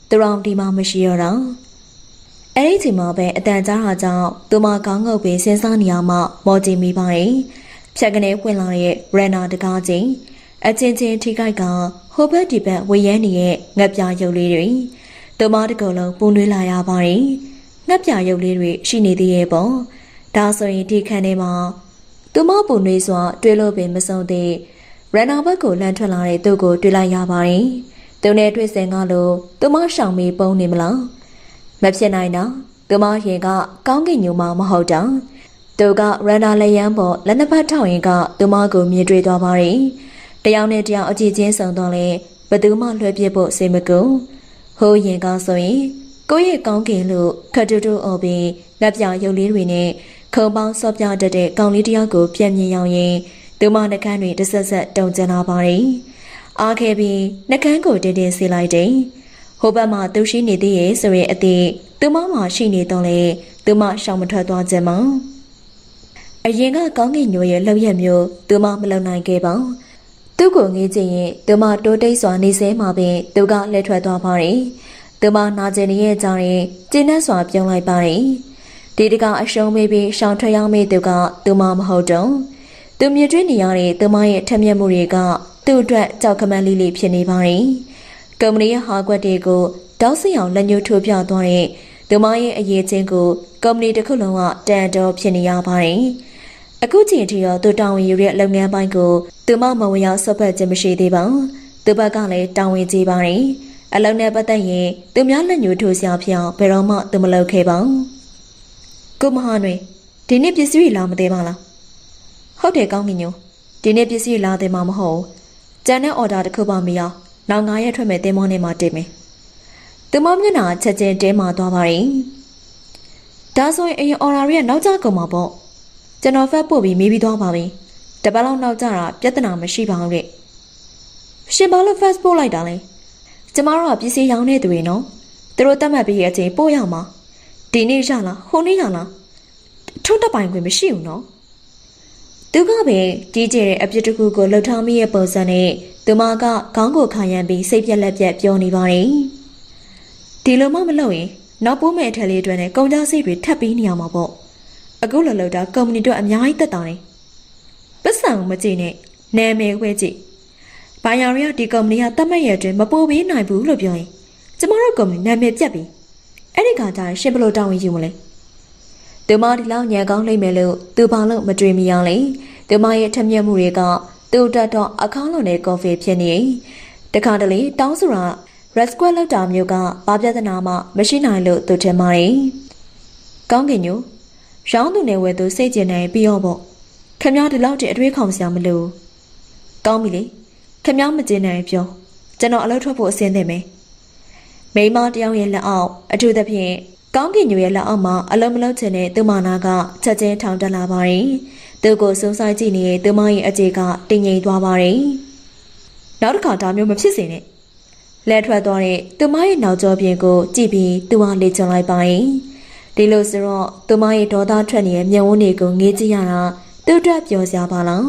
သူတော်ဒီမှာမရှိတော့တာအဲ့ဒီချိန်မှာပဲအတန်ကြားတာကြောင့်သူမကောင်းငုတ်ပြီးစဉ်းစားနေရမှမော်ကြည့်မိပါတယ်ဖြတ်ကနေဝင်လာတဲ့ရန်နာတကားချင်းအချင်းချင်းထိခိုက်ကဟိုဘက်ဒီဘက်ဝေးရမ်းနေတဲ့ငှက်ပြရုပ်လေးတွေသူမတကူလုံးပူနွေးလာရပါတယ်ငှက်ပြရုပ်လေးတွေရှိနေသေးရဲ့ပေါ့ဒါဆိုရင်ဒီခန်းထဲမှာသူမပူနွေးစွာတွေးလို့ပင်မဆုံးသေးရန်နာဘက်ကိုလမ်းထွက်လာတဲ့သူ့ကိုတွေ့လိုက်ရပါတယ်သူနဲ့တွေ့စင်ကလို့သူမရှောင်မီပုံနေမလားမဖြစ်နိုင်တော့သူမရင်ကကောင်းကင်ညိုမှမဟုတ်တော့သူကရန်နာလက်ရန်ပေါ်လက်နှစ်ဖက်ထောက်ရင်ကသူမကိုမြင်တွေ့သွားပါတယ်တယောက်နဲ့တယောက်အကြည့်ချင်းဆုံတော့လဲဘသူမှလွှဲပြစ်ဖို့စိတ်မကူဟိုးရင်ကဆိုရင်ကိုယ့်ရဲ့ကောင်းကင်လို့ခတ်တူတူအော်ပြီးလက်ပြရုပ်လေးတွေနဲ့ခုံပေါင်းစော့ပြတတ်တဲ့ကောင်လေးတယောက်ကိုပြန်မြင်ရောက်ရင်သူမနှကန်းတွေတဆက်ဆက်တုံကျန်လာပါတယ်အားခဲ့ပြီးနှကန်းကိုတင်းတင်းဆေးလိုက်တယ်ဟိုဘက်မှာသူရှိနေသေးရဲ့ဆိုရင်အသေးသူမမှရှိနေတော့လေသူမရှောင်မထွက်သွားခြင်းမအရင်ကကောင်းကင်ညိုရဲ့လှုပ်ရက်မျိုးသူမမလုံနိုင်ခဲ့ပါသူ့ကိုငေးကြည့်ရင်သူမတိုးတိတ်စွာနေစဲမှာပင်သူကလက်ထွက်သွားပါတယ်သူမနာကျင်ရဲ့ကြောင့်ရင်ကျဉ်းနှက်စွာပြုံးလိုက်ပါတယ်ဒီတကအရှုံးမေးပြီးရှောင်ထွက်ရောက်မိသူကသူမမဟုတ်တော့သူမြင်တွေ့နေရတဲ့သူမရဲ့ထက်မြက်မှုတွေကသူ့အတွက်ကြောက်ခမန်းလေးလေးဖြစ်နေပါတယ်ကုမ္ပဏီရဲ့ဟာကွက်တွေကိုတောက်စီအောင်လက်ညှိုးထိုးပြသွားတဲ့သူမရဲ့အရေးချင်းကိုကုမ္ပဏီတစ်ခုလုံးကတန်တော်ဖြစ်နေရပါတယ်အခုချိန်ထိတော့သူတာဝန်ယူတဲ့လုပ်ငန်းပိုင်းကိုသူမမဝင်ရောက်ဆွတ်ဖက်ခြင်းမရှိသေးပါသူဘက်ကလည်းတာဝန်ကြီးပါတယ်အလုံးနဲ့ပတ်သက်ရင်သူများလက်ညှိုးထိုးစရာဖြစ်အောင်ဘယ်တော့မှသူမလုပ်ခဲ့ပါကိုမဟာနွေဒီနေ့ပစ္စည်းလာမသေးပါလားဟုတ်တယ်ကောင်းကင်ညိုဒီနေ့ပစ္စည်းလာသေးမှာမဟုတ်ကျန်တဲ့အော်ဒါတစ်ခုပါမရနောက်9ရက်ထွက်မဲ့တင်းမောနဲ့မှတင်မယ်သူမမျက်နှာချက်ချင်းတဲမာသွားပါတယ်ဒါဆိုရင်အရင်အော်ဒါတွေကနောက်ကျကုန်မှာပေါ့ကျွန်တော်ဖက်ပို့ပြီးမေးပြီးသွားပါပြီတပတ်လောက်နောက်ကျတာပြဿနာမရှိပါဘူးတဲ့ရှင်ဘာလို့ fast ပို့လိုက်တာလဲကျမတို့ကပစ္စည်းရောင်းနေသူတွေနော်သူတို့တတ်မှတ်ပြီးရဲ့အချိန်ပို့ရမှာဒီနေ့ရလားဟိုနေ့ရလားထုံးတပိုင်ခွင့်မရှိဘူးနော်သူကပဲကြီးကျယ်တဲ့အပြစ်တစ်ခုကိုလှုပ်ထားမိရဲ့ပုံစံနဲ့သူမကခေါင်းကိုခါရမ်းပြီးစိတ်ပြက်လက်ပြက်ပြောနေပါတယ်ဒီလိုမှမလုပ်ရင်နောက်ပိုးမဲ့အထက်လေးတွေနဲ့ကုန်ကြစိတ်တွေထပ်ပြီးနေရမှာပေါ့အခုလှုပ်တာကုမ္ပဏီတို့အများကြီးတက်တာနေပတ်စံမကြည့်နဲ့နာမည်ခွဲကြည့်ဘာယာရီကဒီကုမ္ပဏီကတတ်မှတ်ရတဲ့မပိုးပေးနိုင်ဘူးလို့ပြောရင်ကျမတို့ကုမ္ပဏီနာမည်ပြတ်ပြီအဲ့ဒီခါကျရင်ရှင်ဘလို့တောင်းဝင်ယူမလဲသူမဒီလောက်ညံကောင်းလိမ့်မယ်လို့သူဘာလို့မတွေးမိအောင်လဲသူမရဲ့ထက်မြက်မှုတွေကသူ့တက်တော့အကောင်းလုံးနဲ့ကော်ဖီဖြစ်နေတခါတလေတောင်းဆိုတာ red square လောက်တာမျိုးကဘာပြဿနာမှမရှိနိုင်လို့သူထင်ပါတယ်ကောင်းကင်ညိုရောင်းသူနဲ့ဝယ်သူစိတ်ကျင်နေပြီးတော့ပေါ့ ခင်ဗျားဒီလောက်တည်းအတွေးခေါင်စရာမလိုကောင်းပြီလေခင်ဗျားမကျင်နိုင်ပြောကျွန်တော်အလုပ်ထွက်ဖို့အဆင်သင့်မယ်မိမတယောက်ရဲ့လက်အောက်အထူးသဖြင့်ကောင်းကင်ညိုရဲ့လက်အောက်မှာအလုံးမလုံးချင်တဲ့သူမနာကချက်ချင်းထောင်တက်လာပါတယ်သူကိုစုံဆိုင်ကြည့်နေတဲ့သူမရဲ့အကြေကတင်းငိမ်သွားပါတယ်နောက်တစ်ခါဒါမျိုးမဖြစ်စေနဲ့လက်ထွက်သွားတဲ့သူမရဲ့နောက်ကျောပြင်ကိုကြည့်ပြီးသူဟာလေ့ကျင့်လိုက်ပါတယ်ဒီလိုဆိုတော့သူမရဲ့ဒေါသထွက်နေတဲ့မျက်ဝန်းတွေကိုငေးကြည့်ရတာသူ့အတွက်ပျော်စရာပါလား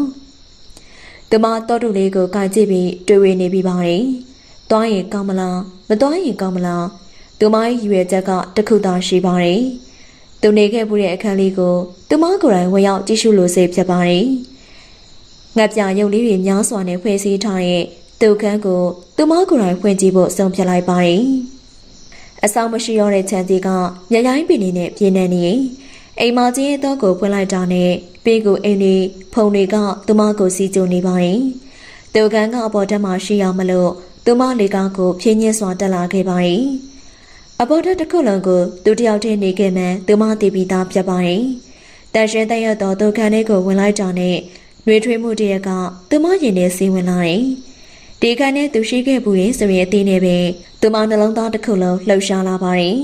သူမတော်တူလေးကိုကြိုက်ကြည့်ပြီးတွေ့ဝေနေပြီးပါတယ်သွားရင်ကောင်းမလားမသွားရင်ကောင်းမလားသူမရဲ့ရွယ်ချက်ကတခုသာရှိပါတယ်သူနေခဲ့မှုတဲ့အခန်းလေးကိုသူမကိုယ်တိုင်ဝင်ရောက်ကြည့်ရှုလို့စိတ်ဖြစ်ပါတယ်ငှက်ပြရုပ်လေးတွေများစွာနဲ့ဖွဲ့စည်းထားတဲ့သူခန်းကိုသူမကိုယ်တိုင်ဖွင့်ကြည့်ဖို့ဆုံးဖြတ်လိုက်ပါတယ်အဆောင်မရှိရတဲ့ခြံကြီးကညရိုင်းပင်နေနဲ့ပြင်းနေနေအိမ်မကြီးရဲ့တော့ကိုဖွင့်လိုက်တာနဲ့ပြီးကိုအိမ်လေးဖုံတွေကသူမကိုစီးကြိုနေပါတယ်သူခန်းကအပေါ်တက်မှရှိရမလို့သူမလေကားကိုဖြင်းညင်းစွာတက်လာခဲ့ပါတယ်အပေါ်တက်တစ်ခုလုံးကိုသူတယောက်တည်းနေခဲ့မှသူမတည်ပြီးသားဖြစ်ပါတယ်တန်ရှင်တဲ့ရတော့သူခန်းလေးကိုဝင်လိုက်တာနဲ့နှွေးထွေးမှုတရက်ကသူမရင်ထဲစီးဝင်လာတယ်ဒီခန်းနဲ့သူရှိခဲ့ဘူးရဲ့ဆိုရင်အသေးနဲ့ပဲသူမနှလုံးသားတစ်ခုလုံးလှုပ်ရှားလာပါတယ်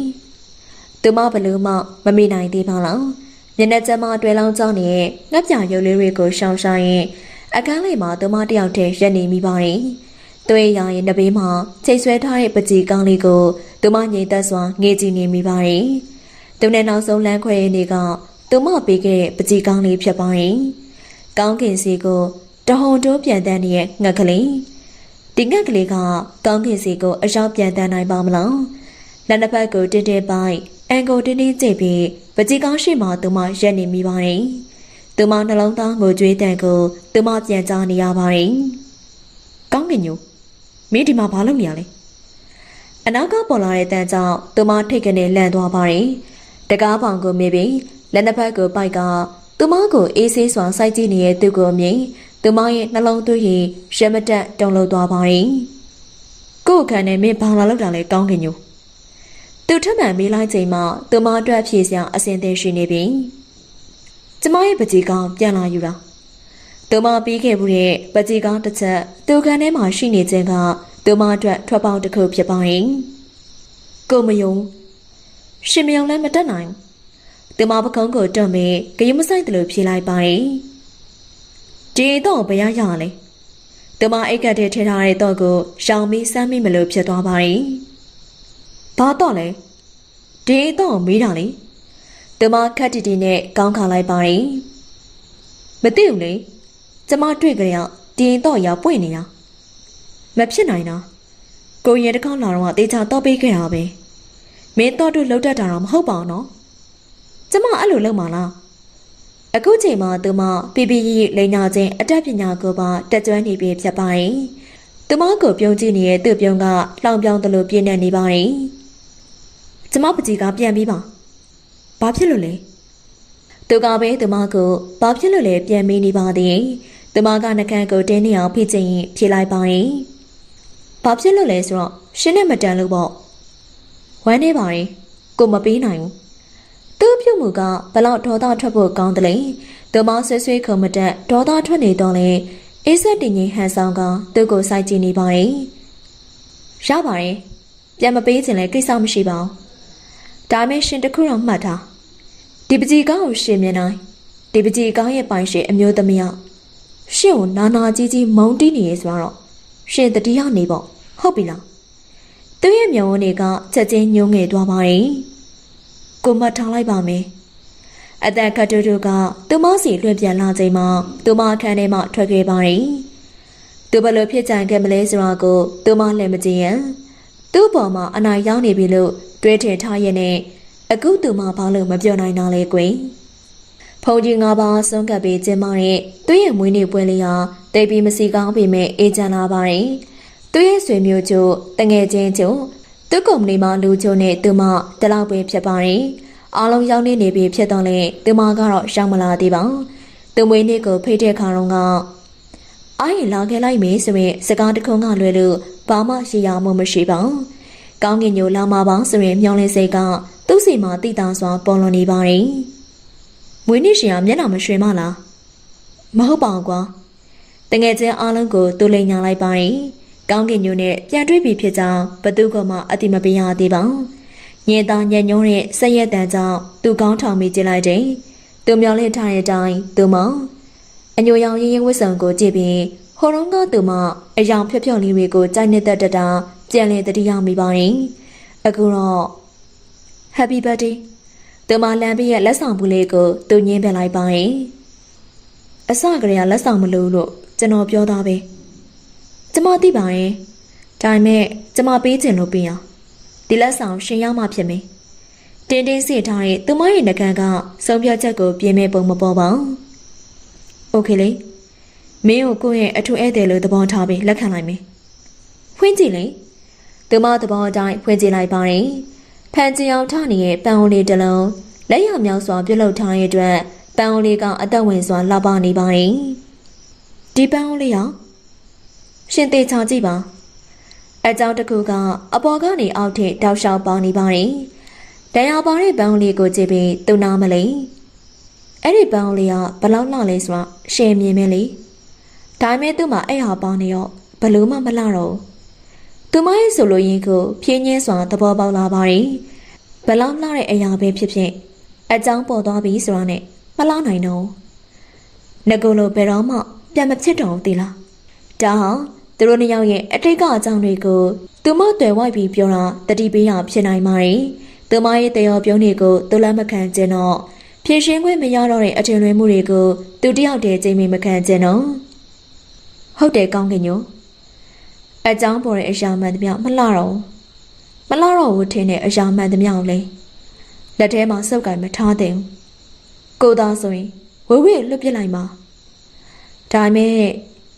သူမဘလို့မှမမိနိုင်သေးပါလားညနေကျမှအတွဲလောင်းကြောင်းနဲ့ငှက်ပြရုပ်လေးတွေကိုရှောင်ရှားရင်အခန်းလေးမှာသူမတယောက်တည်းရက်နေမိပါတယ်သွေးရရင်နှဘေးမှာချိတ်ဆွဲထားတဲ့ပကြီးကောင်းလေးကိုသူမငြိမ်သက်စွာငေးကြည့်နေမိပါတယ်သူနဲ့နောက်ဆုံးလမ်းခွဲရင်းကသူမပေးခဲ့တဲ့ပကြီးကောင်းလေးဖြစ်ပါတယ်ကောင်းကင်စီကိုတဟုန်တိုးပြန်တန်းနေတဲ့ငှက်ကလေးဒီငှက်ကလေးကကောင်းကင်စီကိုအရောက်ပြန်တန်းနိုင်ပါမလားလက်နှစ်ဖက်ကိုတင်းတင်းပိုက်အန်ကိုတင်းတင်းကြိတ်ပြီးပကြီးကောင်းရှိမှသူမရက်နေမိပါတယ်သူမနှလုံးသားကိုကြွေးတန်ကိုသူမပြန်ကြားနေရပါတယ်ကောင်းကင်ညိုမင်းဒီမှာဘာလုပ်နေရလဲအနောက်ကပေါ်လာတဲ့တန်ကြောင့်သူမထိတ်ကနေလန့်သွားပါတယ်တကားပောင်ကိုမေးပြီးလက်နှစ်ဖက်ကိုပိုက်ကသူမကိုအေးဆေးစွာစိုက်ကြည့်နေတဲ့သူကိုအမြင်သူမရဲ့နှလုံးသွေးရင်ရမတက်တုန်လှုပ်သွားပါတယ်ကို့ခန်းနဲ့မင်းဘာလာလောက်တာလဲကောင်းကင်ညိုသူထပ်မံမေးလိုက်ချိန်မှာသူမအတွက်ဖြေစရာအဆင်သင့်ရှိနေပြီကျမရဲ့ပကြီးကောင်ပြန်လာယူတာသူမပြီးခဲ့မှုတဲ့ပကြီးကောင်တစ်ချက်သူခန်းထဲမှာရှိနေခြင်းကသူမအတွက်ထွက်ပေါက်တစ်ခုဖြစ်ပါတယ်ကိုမယုံရှင်မယုံလည်းမတတ်နိုင်သူမပကုံးကိုတွန့်ပြီးဂရုမစိုက်တယ်လို့ဖြေလိုက်ပါတယ်ဒီတော့ဘယ်ရရလဲသူမအိတ်ကတည်းထည့်ထားတဲ့တော့ကိုရှောင်ပြီးစမ်းမိမလို့ဖြစ်သွားပါတယ်ဘာတော့လဲဒီတော့မေးတာလေသူမခက်တီတီနဲ့ကောင်းခါလိုက်ပါတယ်မသိဘူးလေကျမတွေ့ကြရဒီတော့ရပွင့်နေတာမဖြစ်နိုင်တာကိုရင်တစ်ခေါက်လာတော့တေချာတော့ပေးခဲ့တာပဲမင်းတော့တို့လှုပ်တတ်တာတော့မဟုတ်ပါဘူးနော်ကျမအဲ့လိုလုပ်မှာလားအခုချိန်မှာသူမပြပြရီလိန်နာခြင်းအတတ်ပညာကိုပါတက်ကြွနေပြီဖြစ်ပါတယ်သူမကိုပြုံးကြည့်နေတဲ့သူ့ပြုံးကလောင်ပြောင်းသလိုပြင်းနေနေပါတယ်ကျမပကြီးကပြန်ပြီးပါဘာဖြစ်လို့လဲသူကပဲသူမကိုဘာဖြစ်လို့လဲပြန်မေးနေပါသေးသူမကနှကန်းကိုတင်းနေအောင်ဖိချင်ဖြေလိုက်ပါတယ်ဘာဖြစ်လို့လဲဆိုတော့ရှင်းနဲ့မတန်လို့ပေါ့ဝမ်းနေပါတယ်ကိုမပေးနိုင်ဘူးသူ့ပြုတ်မှုကဘလောက်ဒေါသထွက်ဖို့ကောင်းတယ်လေသူမဆွေးဆွေးခုံမတက်ဒေါသထွက်နေတော့လေအေးဆက်တင်ကြီးဟန်ဆောင်ကသူ့ကိုစိုက်ကြည့်နေပါတယ်ရပါတယ်ပြန်မပေးချင်လဲကိစ္စမရှိပါဘူးဒါမဲ့ရှင်တခုတော့မှတ်ထားဒီပကြီးကောင်းကိုရှင်မြင်နိုင်ဒီပကြီးကောင်းရဲ့ပိုင်ရှင်အမျိုးသမီးကရှင်ကိုနာနာကြီးကြီးမုန်းတီးနေရဆိုတော့ရှင်တတိယနေပေါ့ဟုတ်ပြီလားသူ့ရဲ့မျက်ဝန်းတွေကချက်ချင်းညှိုးငယ်သွားပါတယ်ကိုမထားလိုက်ပါမယ်အတန်ကတူတူကသူမစီလွှင့်ပြန်လာချိန်မှာသူမအခန်းထဲမှထွက်ခဲ့ပါတယ်သူဘလို့ဖြစ်ကြံခဲ့မလဲဆိုတာကိုသူမလည်းမကြည့်ရင်သူ့ပေါ်မှာအနိုင်ရောက်နေပြီလို့တွေးထင်ထားရဲ့နဲ့အခုသူမဘာလို့မပြောနိုင်တာလဲကွယ်ဖုန်ကြီး၅ပါးဆုံးကပ်ပြီးကျင်းမတဲ့သူ့ရဲ့မွေးနေ့ပွဲလေးဟာတိတ်ပြီးမစီကောင်းပေမဲ့အေးချမ်းလာပါတယ်သူ့ရဲ့ဆွေမျိုးချို့တငယ်ချင်းချို့သူ့ကုမ္ပဏီမှာလူချို့နဲ့သူမတလောက်ပဲဖြစ်ပါတယ်အားလုံးရောက်နေပြီဖြစ်တော့လေသူမကတော့ရှောင်းမလာသေးပါသူမွေးနေ့ကိုဖိတ်တဲ့ခါတော့ကအားရင်လာခဲ့လိုက်မေးဆိုရင်စကားတခုံးကလွယ်လို့ဘာမှရှိရမှုမရှိပါကောင်းကင်ညိုလာမှာပါဆိုရင်မျောလင်းစိတ်ကသူ့စီမှာတိတာစွာပေါ်လွန်နေပါတယ်မွေးနေ့ရှင်ကမျက်နှာမရွှင်မလား မဟုတ်ပါဘူးကွာတငယ်ချင်းအားလုံးကိုသူလိန်ညာလိုက်ပါရင်ကောင်းကင်ညိုနဲ့ပြန်တွေ့ပြီဖြစ်ကြောင်းဘသူကမှအတိမပေးရသေးပါညင်သားညံ့ညုံးတဲ့ဆက်ရက်တန်ကြောင့်သူကောင်းထောင်မိကြလိုက်တယ်သူမျောလင့်ထားတဲ့အတိုင်းသူမအညိုရောင်ရင်းရင်းဝတ်စုံကိုကြည့်ပြီးဟိုတုန်းကသူမအယောင်ဖြော့ဖြော့လေးတွေကိုကြိုက်နေတဲ့တတာပြန်လေတတိယမိပါရင်အခုတော့ Happy birthday သူမလမ်းပြီးရဲ့လက်ဆောင်ပူလေးကိုသူညင်းပြလိုက်ပါရင်အစကတည်းကလက်ဆောင်မလို့ကျွန်တော်ပြောသားပဲကျမသိပါရဲ့ဒါပေမဲ့ကျမပေးချင်လို့ပေးအောင်ဒီလက်ဆောင်ရှင်ရမှဖြစ်မယ်တင်းတင်းစီထားတဲ့သူမရဲ့နှကန်းကဆုံးဖြတ်ချက်ကိုပြင်မဲ့ပုံမပေါ်ပါဘူးโอเคလေမင်းကိုကိုယ့်ရဲ့အထူးဧည့်သည်လို့သဘောထားပြီးလက်ခံလိုက်မယ်ဖွင့်ကြည့်လေသူမသဘောအတိုင်းဖွင့်ကြည့်လိုက်ပါရင်ဖန်ကြည်အောင်ထနေတဲ့ပန်းအိုးလေးတစ်လုံးလက်ရမြောက်စွာပြုတ်လုထားတဲ့အတွက်ပန်းအိုးလေးကအသက်ဝင်စွာလှပနေပါရင်ဒီပန်းအိုးလေးရောရှင်သေးချာကြည့်ပါအကြောင်းတစ်ခုကအပေါ်ကနေအောက်ထိတောက်လျှောက်ပေါနေပါရင်တရားပါတဲ့ပန်းအိုးလေးကိုကြည့်ပြီးသူနာမလဲအဲ့ဒီပန်းအိုးလေးကဘလောက်လှလဲဆိုတာရှယ်မြင်မဲလေဒါပေမဲ့သူ့မှာအဲ့ဟာပေါနေရောဘလို့မှမလှတော့သူမရဲ့ဆိုလိုရင်းကိုဖြင်းညင်းစွာသဘောပေါက်လာပါရင်ဘလောက်လှတဲ့အရာပဲဖြစ်ဖြစ်အကြောင်းပေါ်သွားပြီဆိုတာနဲ့မလှနိုင်တော့ငကိုလိုဘယ်တော့မှပြန်မဖြစ်တော့သေးလားဒါဟာသူတို့နှစ်ယောက်ရဲ့အတိတ်ကအကြောင်းတွေကိုသူမတွေ့ဝိုက်ပြီးပြောတာတတိပေးရဖြစ်နိုင်ပါရင်သူမရဲ့တရောပြုံးတွေကိုသူလည်းမခံကျင်တော့ဖြည့်ရှင်းခွင့်မရတော့တဲ့အထင်လွဲမှုတွေကိုသူတယောက်တည်းချိန်မခံကျင်တော့ဟုတ်တယ်ကောင်းကင်ညိုအကြောင်းပေါ်တဲ့အရာမှန်သမျှမလှတော့ဘူးထင်တဲ့အရာမှန်သမျှကိုလေလက်ထဲမှာစုပ်ကင်မထားသင့်ကိုသာဆိုရင်ဝေဝေလွတ်ပြစ်လိုက်ပါဒါပေမဲ့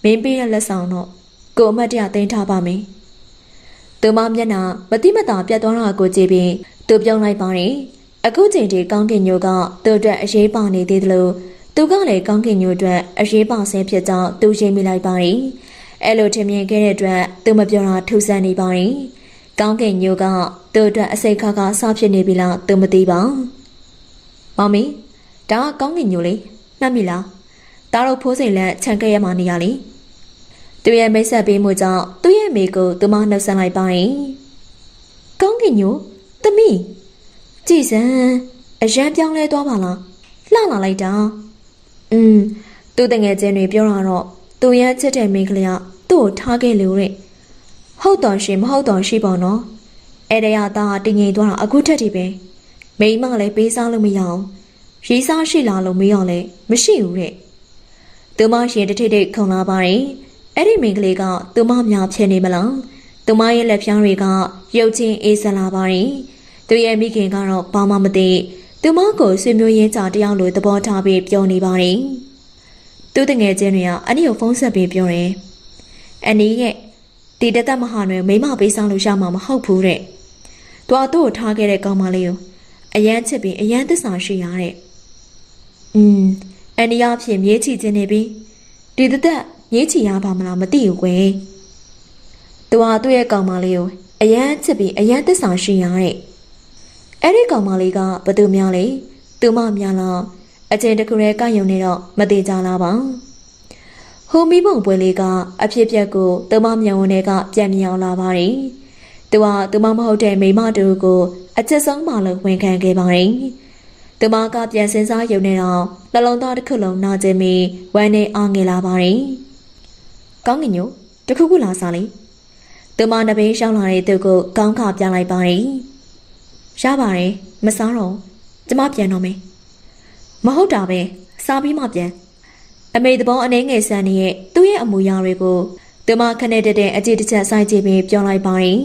မင်းပေးတဲ့လက်ဆောင်တော့ကိုအမတ်တရသိမ်းထားပါမယ်သူမမျက်နှာမတိမတာပြတ်သွားတာကိုကြည့်ပြီးသူပြုံးလိုက်ပါရင်အခုချိန်ထိကောင်းကင်ညိုကသူ့အတွက်အရေးပါနေသေးတယ်လို့သူကလည်းကောင်းကင်ညိုအတွက်အရေးပါဆဲဖြစ်ကြောင်းသူရှင်းမိလိုက်ပါရင်အဲ့လိုထင်မြင်ခဲ့တဲ့အတွက်သူမပြောတာထူဆန်းနေပါရင်ကောင်းကင်ညိုကသူ့အတွက်အစိတ်ခါခါဆောက်ဖြစ်နေပြီလားသူမသိပါမောင်မီဒါကကောင်းကင်ညိုလေမှတ်မိလားဒါတော့ဖိုးစိန်လက်ခြံခဲ့ရမှနေရလေသူရဲ့မိတ်ဆက်ပေးမှုကြောင့်သူ့ရဲ့မိကိုသူမနှုတ်ဆက်လိုက်ပါရင်ကောင်းကင်ညိုသမီးကြည်စံအရန်ပြောင်းလဲသွားပါလားလှလာလိုက်တာသူတငယ်ချင်းတွေပြောတာတော့သူရဲ့ချစ်တဲ့မိန်းကလေးကသူ့ကိုထားခဲ့လို့တဲ့ဟုတ်တော်ရှိမဟုတ်တော်ရှိပါတော့အဲ့ဒါရသားတင်ငိမ်သွားတာအခုထက်ထိပဲမိန်းမလည်းပေးစားလို့မရအောင်ရေးစားရှိလာလို့မရလဲမရှိဘူးတဲ့သူမရှင်တစ်ထိတ်ထိတ်ခုန်လာပါရင်အဲ့ဒီမိန်းကလေးကသူမများဖြစ်နေမလားသူမရဲ့လက်ဖြားတွေကရုပ်ချင်းအေးစလာပါရင်သူရဲ့မိခင်ကတော့ဘာမှမသိသူမကိုဆွေမျိုးရင်းကြတယောက်လိုသဘောထားပြီးပြောနေပါတယ်သူတငယ်ချင်းတွေကအနီကိုဖုန်းဆက်ပြီးပြောတယ်အနီရဲ့ဒီတသက်မဟာတွေမိမပေးဆောင်လို့ရမှာမဟုတ်ဘူးတဲ့သူ့ကိုထားခဲ့တဲ့ကောင်မလေးကိုအရန်ချစ်ပြီးအရန်သစ္စာရှိရတဲ့အနီအဖြစ်မြေးချီခြင်းနေပြီးဒီတသက်မြေးချီရပါမလားမသိဘူးကွယ်သူ့ရဲ့ကောင်မလေးကိုအရန်ချစ်ပြီးအရန်သစ္စာရှိရတဲ့အဲ့ဒီကောင်မလေးကဘသူများလဲသူမများလားအချင်းတခုရဲကယုံနေတော့မသေးကြလားပါဟိုမီးပုံပွဲလေးကအဖြစ်ပြက်ကိုသူမမြန်ဝင်တွေကပြန်မြောင်လာပါတယ်သူမမဟုတ်တဲ့မိမတူကိုအချက်ဆုံးမှလို့ဝန်ခံခဲ့ပါတယ်သူမကပြန်စင်းစားယုံနေတော့နှလုံးသားတစ်ခုလုံးနာကျင်ပြီးဝမ်းနဲ့အားငယ်လာပါတယ်ကောင်းကင်ညိုတခုခုလာစားလေသူမနှပေးရှောင်းလာတဲ့သူကိုကောင်းခါပြလိုက်ပါတယ်ရပါတယ်မစားတော့ကျမပြန်တော့မယ်မဟုတ်တာပဲစားပြီးမှပြန်အမေသဘောအနေငယ်ဆန်နေရဲ့သူ့ရဲ့အမူအရာတွေကိုသူမခနဲ့တဲ့အကြည့်တစ်ချက်ဆိုင်ကြည့်ပြီးပြောလိုက်ပါတယ်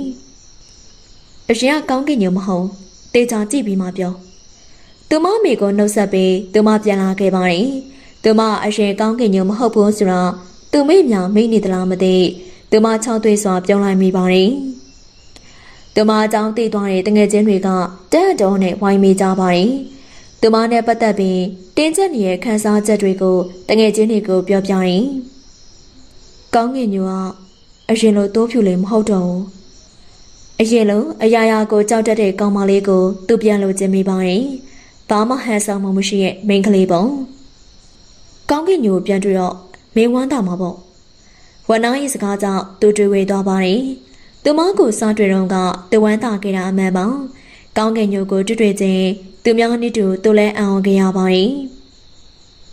အရင်ကကောင်းကင်ညိုမဟုတ်တေချာကြည့်ပြီးမှပြောသူမမိကိုနှုတ်ဆက်ပြီးသူမပြန်လာခဲ့ပါတယ်သူမအရင်ကောင်းကင်ညိုမဟုတ်ဘူးဆိုတော့သူမိမြောင်မိနေသလားမသိသူမချောင်းသွေးစွာပြောလိုက်မိပါတယ်သူမအကြောင်းသိသွားတဲ့တငယ်ချင်းတွေကတက်တော်နဲ့ဝိုင်းမိကြပါတယ်သူမနဲ့ပတ်သက်ပြီးတင်းကျပ်နေတဲ့ခန်းစားချက်တွေကိုတငယ်ချင်းတွေကိုပြောပြရင်ကောင်းကင်ညိုကအရင်လိုတိုးဖြူလေးမဟုတ်တော့ဘူးအရင်လိုအရာရာကိုကြောက်တတ်တဲ့ကောင်မလေးကိုသူပြန်လို့ကျင်မိပါတယ်ဘာမှဟန်ဆောင်မှမရှိရဲ့မိန်းကလေးပုံ ကောင်းကင်ညိုပြန်တွေ့တော့မင်းဝမ်းသာမှာပေါ့ဝနာရဲ့စကားကြောင့်သူတွေဝေသွားပါတယ်သူမကိုစားတွေ့တော့ကတဝမ်းသာခဲ့တာအမှန်ပါကောင်းကင်ညိုကိုတွေ့ချင်းသူများနည်းတူသူလည်းအံ့ဩခဲ့ရပါတယ်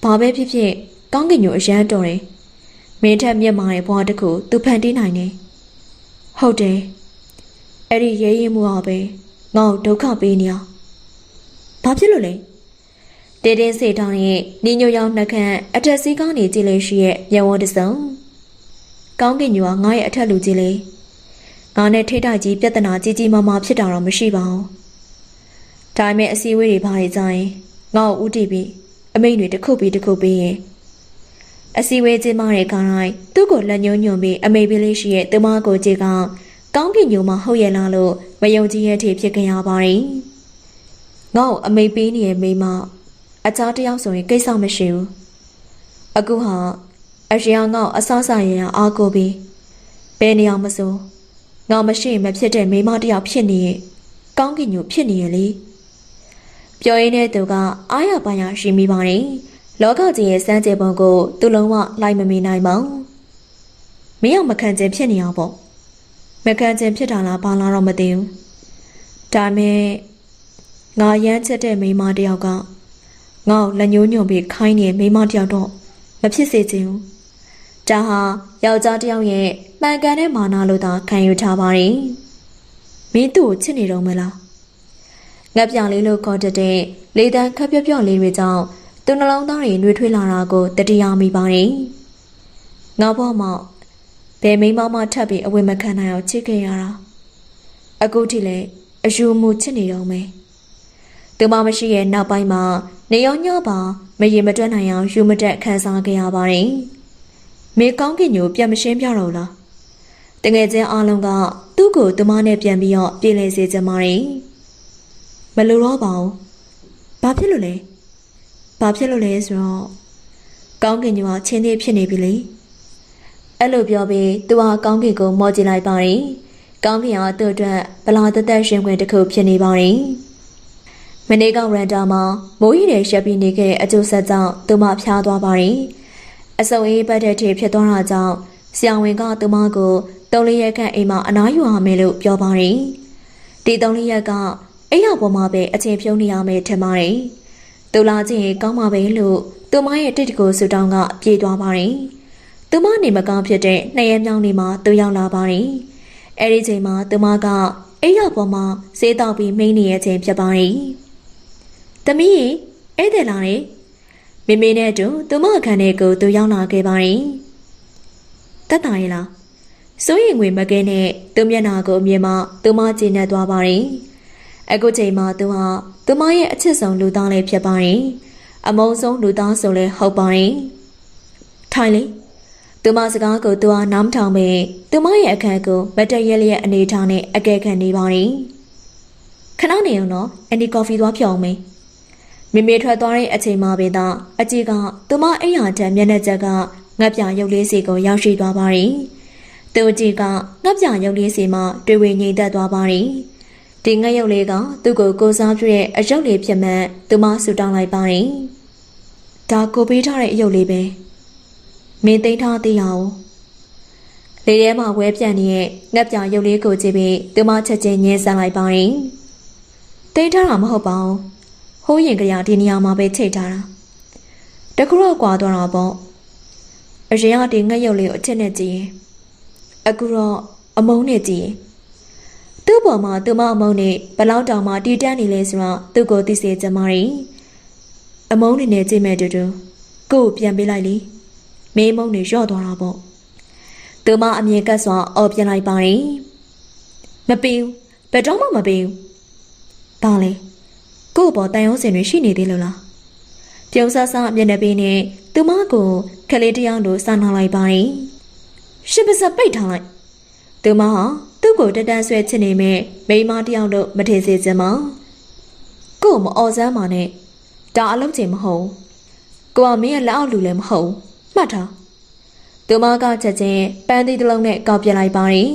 ဘာပဲဖြစ်ဖြစ်ကောင်းကင်ညိုအရန်တော်တယ်မင်းထက်မြတ်မာတဲ့ဘဝတစ်ခုသူဖန်တီးနိုင်တယ်ဟုတ်တယ်အဲ့ဒီရဲရင်မှုဟာပဲငါ့ကိုဒုက္ခပေးနေအောင်ဘာဖြစ်လို့လဲတေတင်းစေတောင်းရဲ့ညီညွတ်ရောင်နှက်ခန့်အထက်စီးကောင်းနေကြည့်လို့ရှိရဲ့မျက်ဝန်းတစ်စုံကောင်းကင်ညိုကငါ့ရဲ့အထက်လူကြီးလေငါနဲ့ထိတ်တိုက်ကြီးပြဿနာကြီးကြီးမားမားဖြစ်တာတော့မရှိပါဘူးဒါပေမဲ့အစည်းအဝေးတွေဘာတွေကြရင်ငါ့ကိုဥတီပြီးအမိန့်တွေတစ်ခုပြီးတစ်ခုပြီးရင်အစည်းအဝေးကျင်းပတဲ့ခါတိုင်းသူ့ကိုလက်ညှိုးညွှန်ပြီးအမိန့်ပေးလေးရှိရဲ့သူမကိုကြည့်ကကောင်းကင်ညိုမှဟုတ်ရဲ့လားလို့မယုံကြည်ရဲ့အထိဖြစ်ကြရပါတယ်ငါ့ကိုအမိန့်ပေးနေတဲ့မိမအခြားတယောက်ဆိုရင်ကိစ္စမရှိဘူးအခုဟာအရာငေါ့အဆဆရရအားကိုပြီးဘယ်နေရာမစိုးငါမရှိမဖြစ်တဲ့မိမတယောက်ဖြစ်နေရဲ့ကောင်းကင်ညိုဖြစ်နေရဲ့လေပြောရင်းတဲ့သူကအားရပါရရှိမိပါတယ်လောကကြီးရဲ့စမ်းကြပုံကိုသူလုံးဝလိုက်မမီနိုင်ပါဘူးမင်းအောင်မခံခြင်းဖြစ်နေအောင်ပေါ့မခံခြင်းဖြစ်တာလားဘာလားတော့မသိဘူးဒါမဲ့ငါရမ်းချက်တဲ့မိမတယောက်ကငါ့ကိုလက်ညှိုးညွှန်ပြီးခိုင်းနေမိမတယောက်တော့မဖြစ်စေချင်ဘူးဒါဟာယောက်ျားတယောက်ရဲ့တန်ကန်တဲ့မာနလို့သာခံယူထားပါတယ်မင်းသူ့ကိုချစ်နေတော့မလားငက်ပြောင်လေးလို့ခေါ်တဲ့လေတန်းခက်ပြော့လေးတွေကြောင့်သူနှလုံးသားတွေနှွေးထွေးလာတာကိုတတိယမိပါတယ်ငါဘောမောက်ဘယ်မိမထပ်ပြီးအဝေမခံနိုင်အောင်ချစ်ခဲ့ရတာအခုထိလည်းအယူမှုချစ်နေတော့မယ်သူမမရှိရဲ့နောက်ပိုင်းမှာနေရောညပါမရေမတွက်နိုင်အောင်ယူမတက်ခံစားခဲ့ရပါတယ်။မေကောင်းကင်ညိုပြန်မရှင်းပြတော့လား။တငယ်ချင်းအားလုံးကသူ့ကိုသူမနဲ့ပြန်ပြီးတော့ပြည်လည်စေချင်ပါတယ်။မလိုတော့ပါဘူး။ဘာဖြစ်လို့လဲ။ဘာဖြစ်လို့လဲဆိုတော့ကောင်းကင်ညိုကချင်းသေးဖြစ်နေပြီလေ။အဲ့လိုပြောပြီးသူဟာကောင်းကင်ကိုမော်ကြည့်လိုက်ပါတယ်။ကောင်းကင်ကသူ့အတွက်ဗလာတသက်ရှင်ခွင့်တစ်ခုဖြစ်နေပါတယ်။မနေ့ကရန်တာမှာမိုးရီတွေရှက်ပြီးနေခဲ့တဲ့အကျိုးဆက်ကြောင့်သူမဖျားသွားပါတယ်။အစုံအေးပတ်တဲ့ထိဖြစ်သွားတာကြောင့်ဆရာဝန်ကသူမကို3-4ရက်ခန့်အိမ်မှာအနားယူရမယ်လို့ပြောပါတယ်။ဒီ3-4ရက်ကအိမ်ရောက်ပေါ်မှာပဲအချိန်ဖြုံးနေရမယ်ထင်ပါတယ်။သူလာချင်းကောင်းပါပဲလို့သူမရဲ့တိတ်တကိုဆူတောင်းကပြေးသွားပါတယ်။သူမနေမကောင်းဖြစ်တဲ့2ရက်မြောင်းနေမှာသူရောက်လာပါတယ်။အဲဒီချိန်မှာသူမကအိမ်ရောက်ပေါ်မှာဆေးတောက်ပြီးမိန်းနေတဲ့အချိန်ဖြစ်ပါတယ်။သမီးဧည့်သည်လာတယ်မေမေနဲ့အတူသူမအခန်းထဲကိုသူရောက်လာခဲ့ပါတယ်တက်တာရဲ့လားစိုးရင်ငွေမကဲနဲ့သူမျက်နှာကိုအမြင်မှသူမကြည့်နေသွားပါတယ်အခုချိန်မှာသူဟာသူမရဲ့အချစ်ဆုံးလူသားလေးဖြစ်ပါတယ်အမုန်းဆုံးလူသားဆိုလည်းဟုတ်ပါတယ်ထိုင်လေသူမစကားကိုသူဟာနားမထောင်ပဲသူမရဲ့အခန်းကိုမတည့်ရလျက်အနေထားနဲ့အကဲခတ်နေပါတယ်ခဏနေအောင်နော်အန်ဒီကော်ဖီသွားဖြောင်းမယ်မေမေထွက်သွားတဲ့အချိန်မှာပဲသာအကြီးကသူမအိမ်ရတဲ့မျက်နှာချက်ကငှက်ပြရုပ်လေးစီကိုရောက်ရှိသွားပါတယ်။သူအကြီးကငှက်ပြရုပ်လေးစီမှာတွေ့ဝေငြိမ်သက်သွားပါတယ်။ဒီငှက်ရုပ်လေးကသူ့ကိုကိုစားပြည့်အရုပ်လေးဖြစ်မှန်သူမဆူတောင်းလိုက်ပါတယ်။ဒါကိုပေးထားတဲ့အရုပ်လေးပဲ။မင်းသိမ်းထားသေးရအောင်။လေထဲမှာဝဲပြန့်နေတဲ့ငှက်ပြရုပ်လေးကိုကြည့်ပြီးသူမချက်ချင်းညှင်းဆန်လိုက်ပါတယ်။သိမ်းထားတာမဟုတ်ပါဘူး။ဟိုးရင်ကြရဒီနေရာမှာပဲချိန်ထားတာတခုတော့ကွာသွားတာပေါ့အရင်ကဒီငှက်ရုပ်လေးကိုအချစ်နဲ့ကြည့်ရင်အခုတော့အမုန်းနဲ့ကြည့်ရင်သူ့ပေါ်မှာသူမအမုန်းနဲ့ဘလောက်တောင်မှတီးတန်းနေလဲဆိုတော့သူ့ကိုသိစေချင်ပါတယ်အမုန်းနေနဲ့ကြည့်မဲ့တူတူကို့ကိုပြန်ပေးလိုက်လေမင်းမုန်းနေရော့သွားတာပေါ့သူမအမြင်ကတ်စွာအော်ပြန်လိုက်ပါတယ်မပေးဘူးဘယ်တော့မှမပေးဘူးဒါလေကို့ဘော်တန်ရုံးစင်တွေရှိနေသေးလို့လားပြုံးဆဆမျက်နှာပေးနဲ့သူမကိုခလေးတယောက်လိုစာနာလိုက်ပါတယ်ရှစ်ပစပိတ်ထားလိုက်သူမဟာသူ့ကိုတတန်းဆွဲချစ်နေမဲ့မိန်းမတယောက်လိုမထင်စေချင်ပါကို့မအော်စမ်းပါနဲ့ဒါအလုံးချင်မဟုတ်ကိုကမင်းရဲ့လက်အောက်လူလည်းမဟုတ်မှတ်ထားသူမကချက်ချင်းပန်းသီးတစ်လုံးနဲ့ကောက်ပြလိုက်ပါတယ်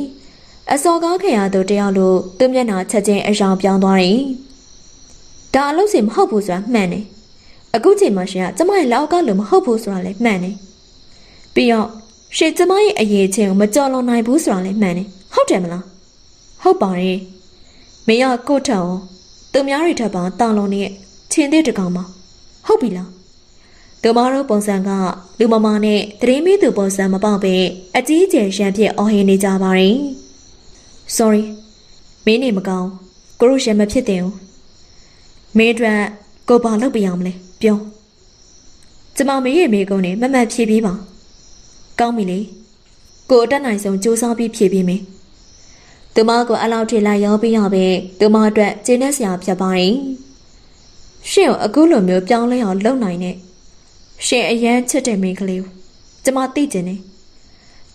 အစော်ကားခင်ရသူတယောက်လိုသူ့မျက်နှာချက်ချင်းအယောင်ပြောင်းသွားတယ်ဒါအလုပ်စီမဟုတ်ဘူးဆိုတာမှန်တယ် အခုချိန်မှာရှင်ကကျမရဲ့လောက်ကလို့မဟုတ်ဘူးဆိုတာလည်းမှန်တယ်ပြီးတော့ရှင်ကျမရဲ့အရေးချင်းကိုမကြော်လွန်နိုင်ဘူးဆိုတာလည်းမှန်တယ်ဟုတ်တယ်မလားဟုတ်ပါတယ်မင်းကကိုထအောင်သူများတွေထပ်ပါတာလွန်နေတဲ့ချင်းသေးတကောင်ပါဟုတ်ပြီလားသူမတို့ပုံစံကလူမမနဲ့တရင်မီးသူပုံစံမပေါက်ပဲအကြီးကျယ်ရန်ဖြစ်အော်ဟင်နေကြပါရင် sorry မင်းနေမကောင်းကိုရုရန်မဖြစ်တင်ဘူးမင်းအတွက်ကိုဘာလုပ်ပြရမလဲပြောကျမမင်းရဲ့မိကုန်းနဲ့မမှတ်ဖြေပြီးပါကောင်းပြီလေကိုအတက်နိုင်ဆုံးစူးစမ်းပြီးဖြေပြီးမယ်သူမကိုအလောက်ထိလိုက်ရောပြီးရပဲသူမအတွက်ကျင်းနေစရာဖြစ်ပါရင်ရှင့်ကိုအခုလိုမျိုးပြောင်းလဲအောင်လုပ်နိုင်တဲ့ရှင်အရန်ချစ်တဲ့မိန်းကလေးကိုကျမသိကျင်တယ်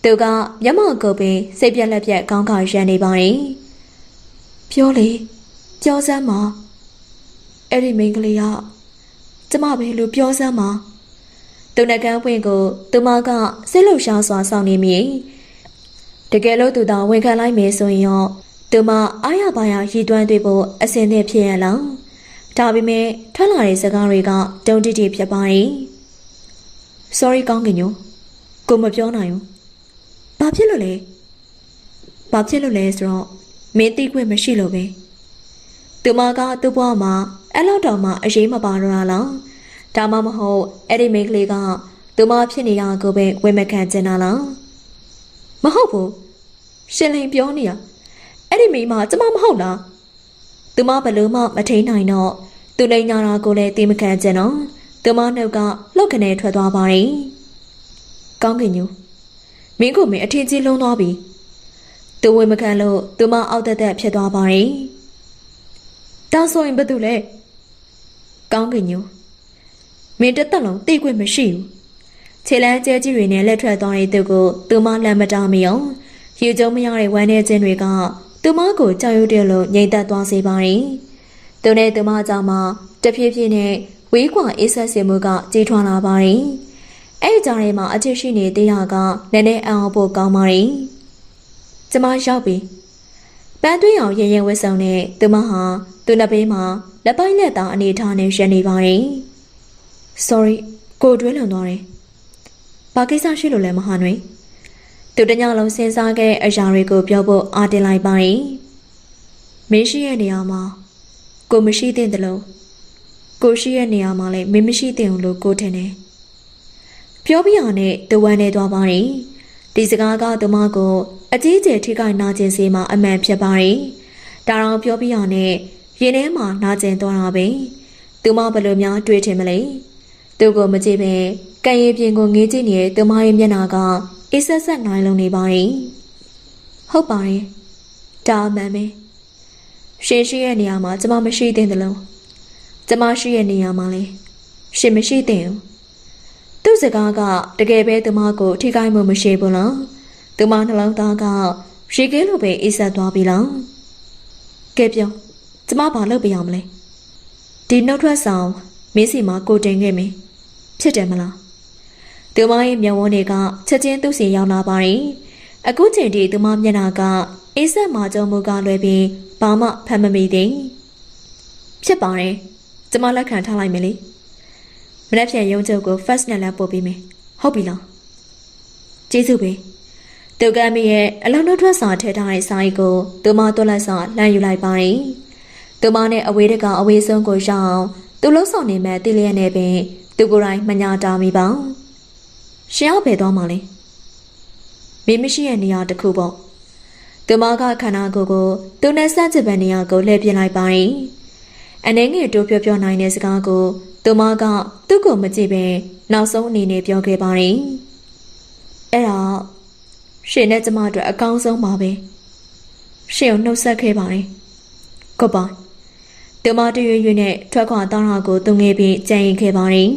သူကမျက်မှောက်ကိုပင်စိတ်ပြက်လက်ပြက်ခေါင်းခါရန်နေပါရင်ပြောလေပြောစမ်းပါအဲ့ဒီမိန်းကလေးကကျမပဲလို့ပြောစမ်းပါသူနှကန်းပွင့်ကိုသူမကစိတ်လှုပ်ရှားစွာဆောင်နေမိတကယ်လို့သူသာဝန်ခံလိုက်မယ်ဆိုရင်ရောသူမအားရပါရရည်တွန်းတွေ့ဖို့အစင်းနဲ့ဖြစ်ရလားဒါပေမဲ့ထွက်လာတဲ့စကားတွေကတုံတိတိဖြစ်ပါရင် sorry ကောင်းကင်ညိုကိုမပြောနိုင်ဘူးဘာဖြစ်လို့လဲဆိုတော့မင်းသိခွင့်မရှိလို့ပဲသူမကသူ့ဘဝမှာအဲ့လောက်တောင်မှအရေးမပါတော့လားဒါမှမဟုတ်အဲ့ဒီမိန်းကလေးကသူမဖြစ်နေရကိုပဲဝေမခံချင်တာလားမဟုတ်ဘူးရှင်လင်ပြောနေရအဲ့ဒီမိန်းမကျမမဟုတ်လားသူမဘလို့မှမထိန်နိုင်တော့သူလိန်ညာတာကိုလည်းသိမခံချင်တော့သူမနှုတ်ကလှုပ်ခနဲထွက်သွားပါရင်ကောင်းကင်ညိုမင်းကိုမင်းအထင်ကြီးလုံးသွားပြီသူဝေမခံလို့သူမအောက်တက်တက်ဖြစ်သွားပါရင်တောင်းဆိုရင်ဘာတူလဲကောင်းကင်ညိုမင်းတက်တက်လုံးသိခွင့်မရှိဘူးခြေလမ်းကျဲကြီးတွေနဲ့လက်ထွက်သွားတဲ့သူကိုသူမလမ်းမတားမီအောင်ရေကျုံမရတဲ့ဝမ်းထဲခြင်းတွေကသူမကိုကြောက်ရွံ့တယ်လို့ငြိမ်သက်သွားစေပါရင်သူနဲ့သူမကြောင့်မှတဖြည်းဖြည်းနဲ့ဝေးကွာအေးဆက်စေမှုကကြီးထွားလာပါရင်အဲ့ကြားထဲမှာအထစ်ရှိနေသေးတာကနည်းနည်းအံ့ဩဖို့ကောင်းပါရင်ကျမရောက်ပြီပန်းသွင်းအောင်ရင်ရင်ဝတ်ဆောင်နဲ့သူမဟာသူနှစ်ဘေးမှာလက်ပိုင်းလက်သားအနေထားနဲ့ရန်နေပါရင် sorry ကိုတွဲလွန်သွားတယ်ဘာကိစ္စရှိလို့လဲမဟာနွေသူတညလုံးစဉ်းစားခဲ့တဲ့အရာတွေကိုပြောဖို့အားတင်လိုက်ပါရင်မင်းရှိရဲ့နေရာမှာကိုမရှိတဲ့တလို့ကိုရှိရဲ့နေရာမှာလည်းမင်းမရှိတဲ့လို့ကိုထင်တယ်ပြောပြရနဲ့တဝမ်းနေသွားပါရင်ဒီစကားကသူမကိုအကြီးကျယ်ထိခိုက်နာကျင်စေမှာအမှန်ဖြစ်ပါရင်ဒါတော့ပြောပြရနဲ့ရင်ထဲမှာနာကျင်သွားတာပဲသူမဘယ်လိုများတွေးထင်မလဲသူကိုမကြည့်ပဲကံရည်ပြင်ကိုငေးကြည့်နေတဲ့သူမရဲ့မျက်နှာကအေးဆက်ဆက်နိုင်လုံးနေပါရင်ဟုတ်ပါရဲ့ဒါအမှန်ပဲရှင်ရှိရဲ့နေရာမှာကျမမရှိသင့်တယ်လို့ကျမရှိရဲ့နေရာမှာလည်းရှင်မရှိသင့်ဘူးသူ့စကားကတကယ်ပဲသူမကိုထိခိုက်မှုမရှိဘူးလားသူမနှလုံးသားကရေကဲလိုပဲအေးဆက်သွားပြီလားကဲပြောကျမဘာလုပ်ပြရမလဲဒီနှုတ်ထွက်ဆောင်မင်းစီမှာကိုတင်ခဲ့မယ်ဖြစ်တယ်မလားသူမရဲ့မျက်ဝန်းတွေကချက်ချင်းသူ့စီရောက်လာပါရင်အခုချိန်ထိသူမမျက်နှာကအေးဆက်မှာကြုံမှုကလွယ်ပြီးဘာမှဖတ်မမိသေးဖြစ်ပါတယ်ကျမလက်ခံထားလိုက်မယ်လေမနေ့ပြန်ရုံးချုပ်ကို first နဲ့လည်းပို့ပေးမယ်ဟုတ်ပြီလားကျေးဇူးပဲသူကမရဲ့အလုံးနှုတ်ထွက်စာထည့်ထားတဲ့စာအိတ်ကိုသူမတွက်လက်စာလှမ်းယူလိုက်ပါရင်သူမနဲ့အဝေးတကအဝေးဆုံးကိုရောက်အောင်သူလှုပ်ဆောင်နေမဲ့တိလျက်နဲ့ပင်သူကိုယ်တိုင်မညာတာမိပါရှင်အောင်ပဲသွားမှလဲမင်းမရှိရဲ့နေရာတစ်ခုပေါ့သူမကခန္ဓာကိုယ်ကိုသူနဲ့စန့်ကျင်တဲ့နေရာကိုလှည့်ပြလိုက်ပါရင်အနေငယ်တိုးပြောနိုင်တဲ့စကားကိုသူမကသူ့ကိုမကြည့်ပဲနောက်ဆုံးအနေနဲ့ပြောခဲ့ပါရင်အဲ့ဒါရှင်နဲ့ကျမတို့အကောင်းဆုံးပါပဲရှင်ကိုနှုတ်ဆက်ခဲ့ပါတယ်ကိုပါသူမတရွရွနဲ့ထွက်ခွာတောင်းတာကိုသူငယ်ပြီးကြံရင်ခဲ့ပါရင်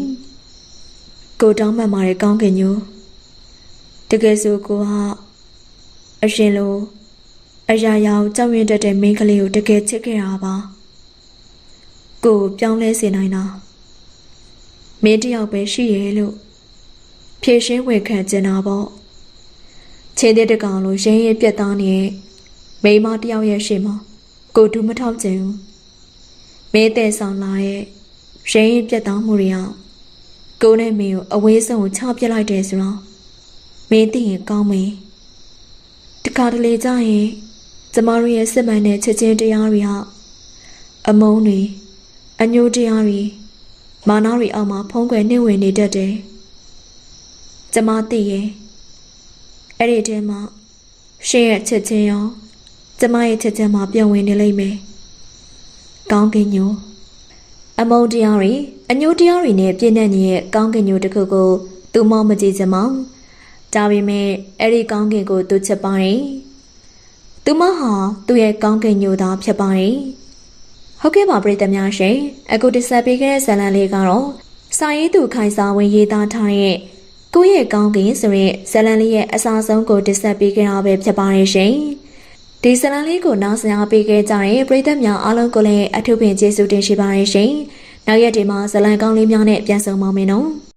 ကိုတောင်းမှန်ပါတယ်ကောင်းကင်ညိုတကယ်ဆိုကိုဟာအရှင်လိုအရာရာကိုကြောက်ရွံ့တတ်တဲ့မိန်းကလေးကိုတကယ်ချစ်ခဲ့တာပါကိုပြောင်းလဲစေနိုင်တာမင်းတယောက်ပဲရှိရဲ့လို့ဖြည့်ရှင်းဝေခံကျင်တာပေါ့ချင်းတဲ့တကောင်လိုရင်းရဲပြတ်သားနေမိန်းမတယောက်ရဲ့ရှေ့မှာကိုတူးမထောက်ကျင်ဘူးမင်းတဲ့ဆောင်လာရဲ့ ရင်ရင်ပြတ်သားမှုတွေအောင်ကိုနဲ့မင်းကိုအဝေးဆုံးကိုချပြစ်လိုက်တယ်ဆိုတော့မင်းသိရင်ကောင်းမယ်တခါတလေကြာရင်ကျမတို့ရဲ့စစ်မှန်တဲ့ချက်ချင်းတရားတွေဟာအမုန်းတွေအညှိုးတရားတွေမာနတွေအောက်မှာဖုံးကွယ်နှိမ့်ဝင်နေတတ်တယ်ကျမသိရဲ့အဲ့ဒီထဲမှာရှင်ရဲ့ချက်ချင်းရောကျမရဲ့ချက်ချင်းမှာပြုံဝင်နေလိမ့်မယ်ကောင်းကင်ညိုအမုန်းတရားတွေအညှိုးတရားတွေနဲ့ပြည့်နှက်နေတဲ့ကောင်းကင်ညိုတစ်ခုကိုသူမောမကြည့်ချင်မောင်ဒါပေမဲ့အဲ့ဒီကောင်းကင်ကိုသူချစ်ပါတယ်သူမဟာသူ့ရဲ့ကောင်းကင်ညိုသားဖြစ်ပါတယ်ဟုတ်ကဲ့ပါပရိသတ်များရှင်အခုတင်ဆက်ပေးခဲ့တဲ့ဇာတ်လမ်းလေးကတော့စာရေးသူခိုင်စာဝင်ရေးသားထားတဲ့ကိုယ့်ရဲ့ကောင်းကင်ဆိုတဲ့ဇာတ်လမ်းလေးရဲ့အစားဆုံးကိုတင်ဆက်ပေးခဲ့တာပဲဖြစ်ပါတယ်ရှင်ဒီဇာတ်လမ်းလေးကိုနားဆင်အားပေးခဲ့ကြတဲ့ပရိသတ်များအားလုံးကိုလည်းအထူးပင်ကျေးဇူးတင်ရှိပါတယ်ရှင်နောက်ရက်ဒီမှာဇာတ်လမ်းကောင်းလေးများနဲ့ပြန်ဆုံပါမယ်နော်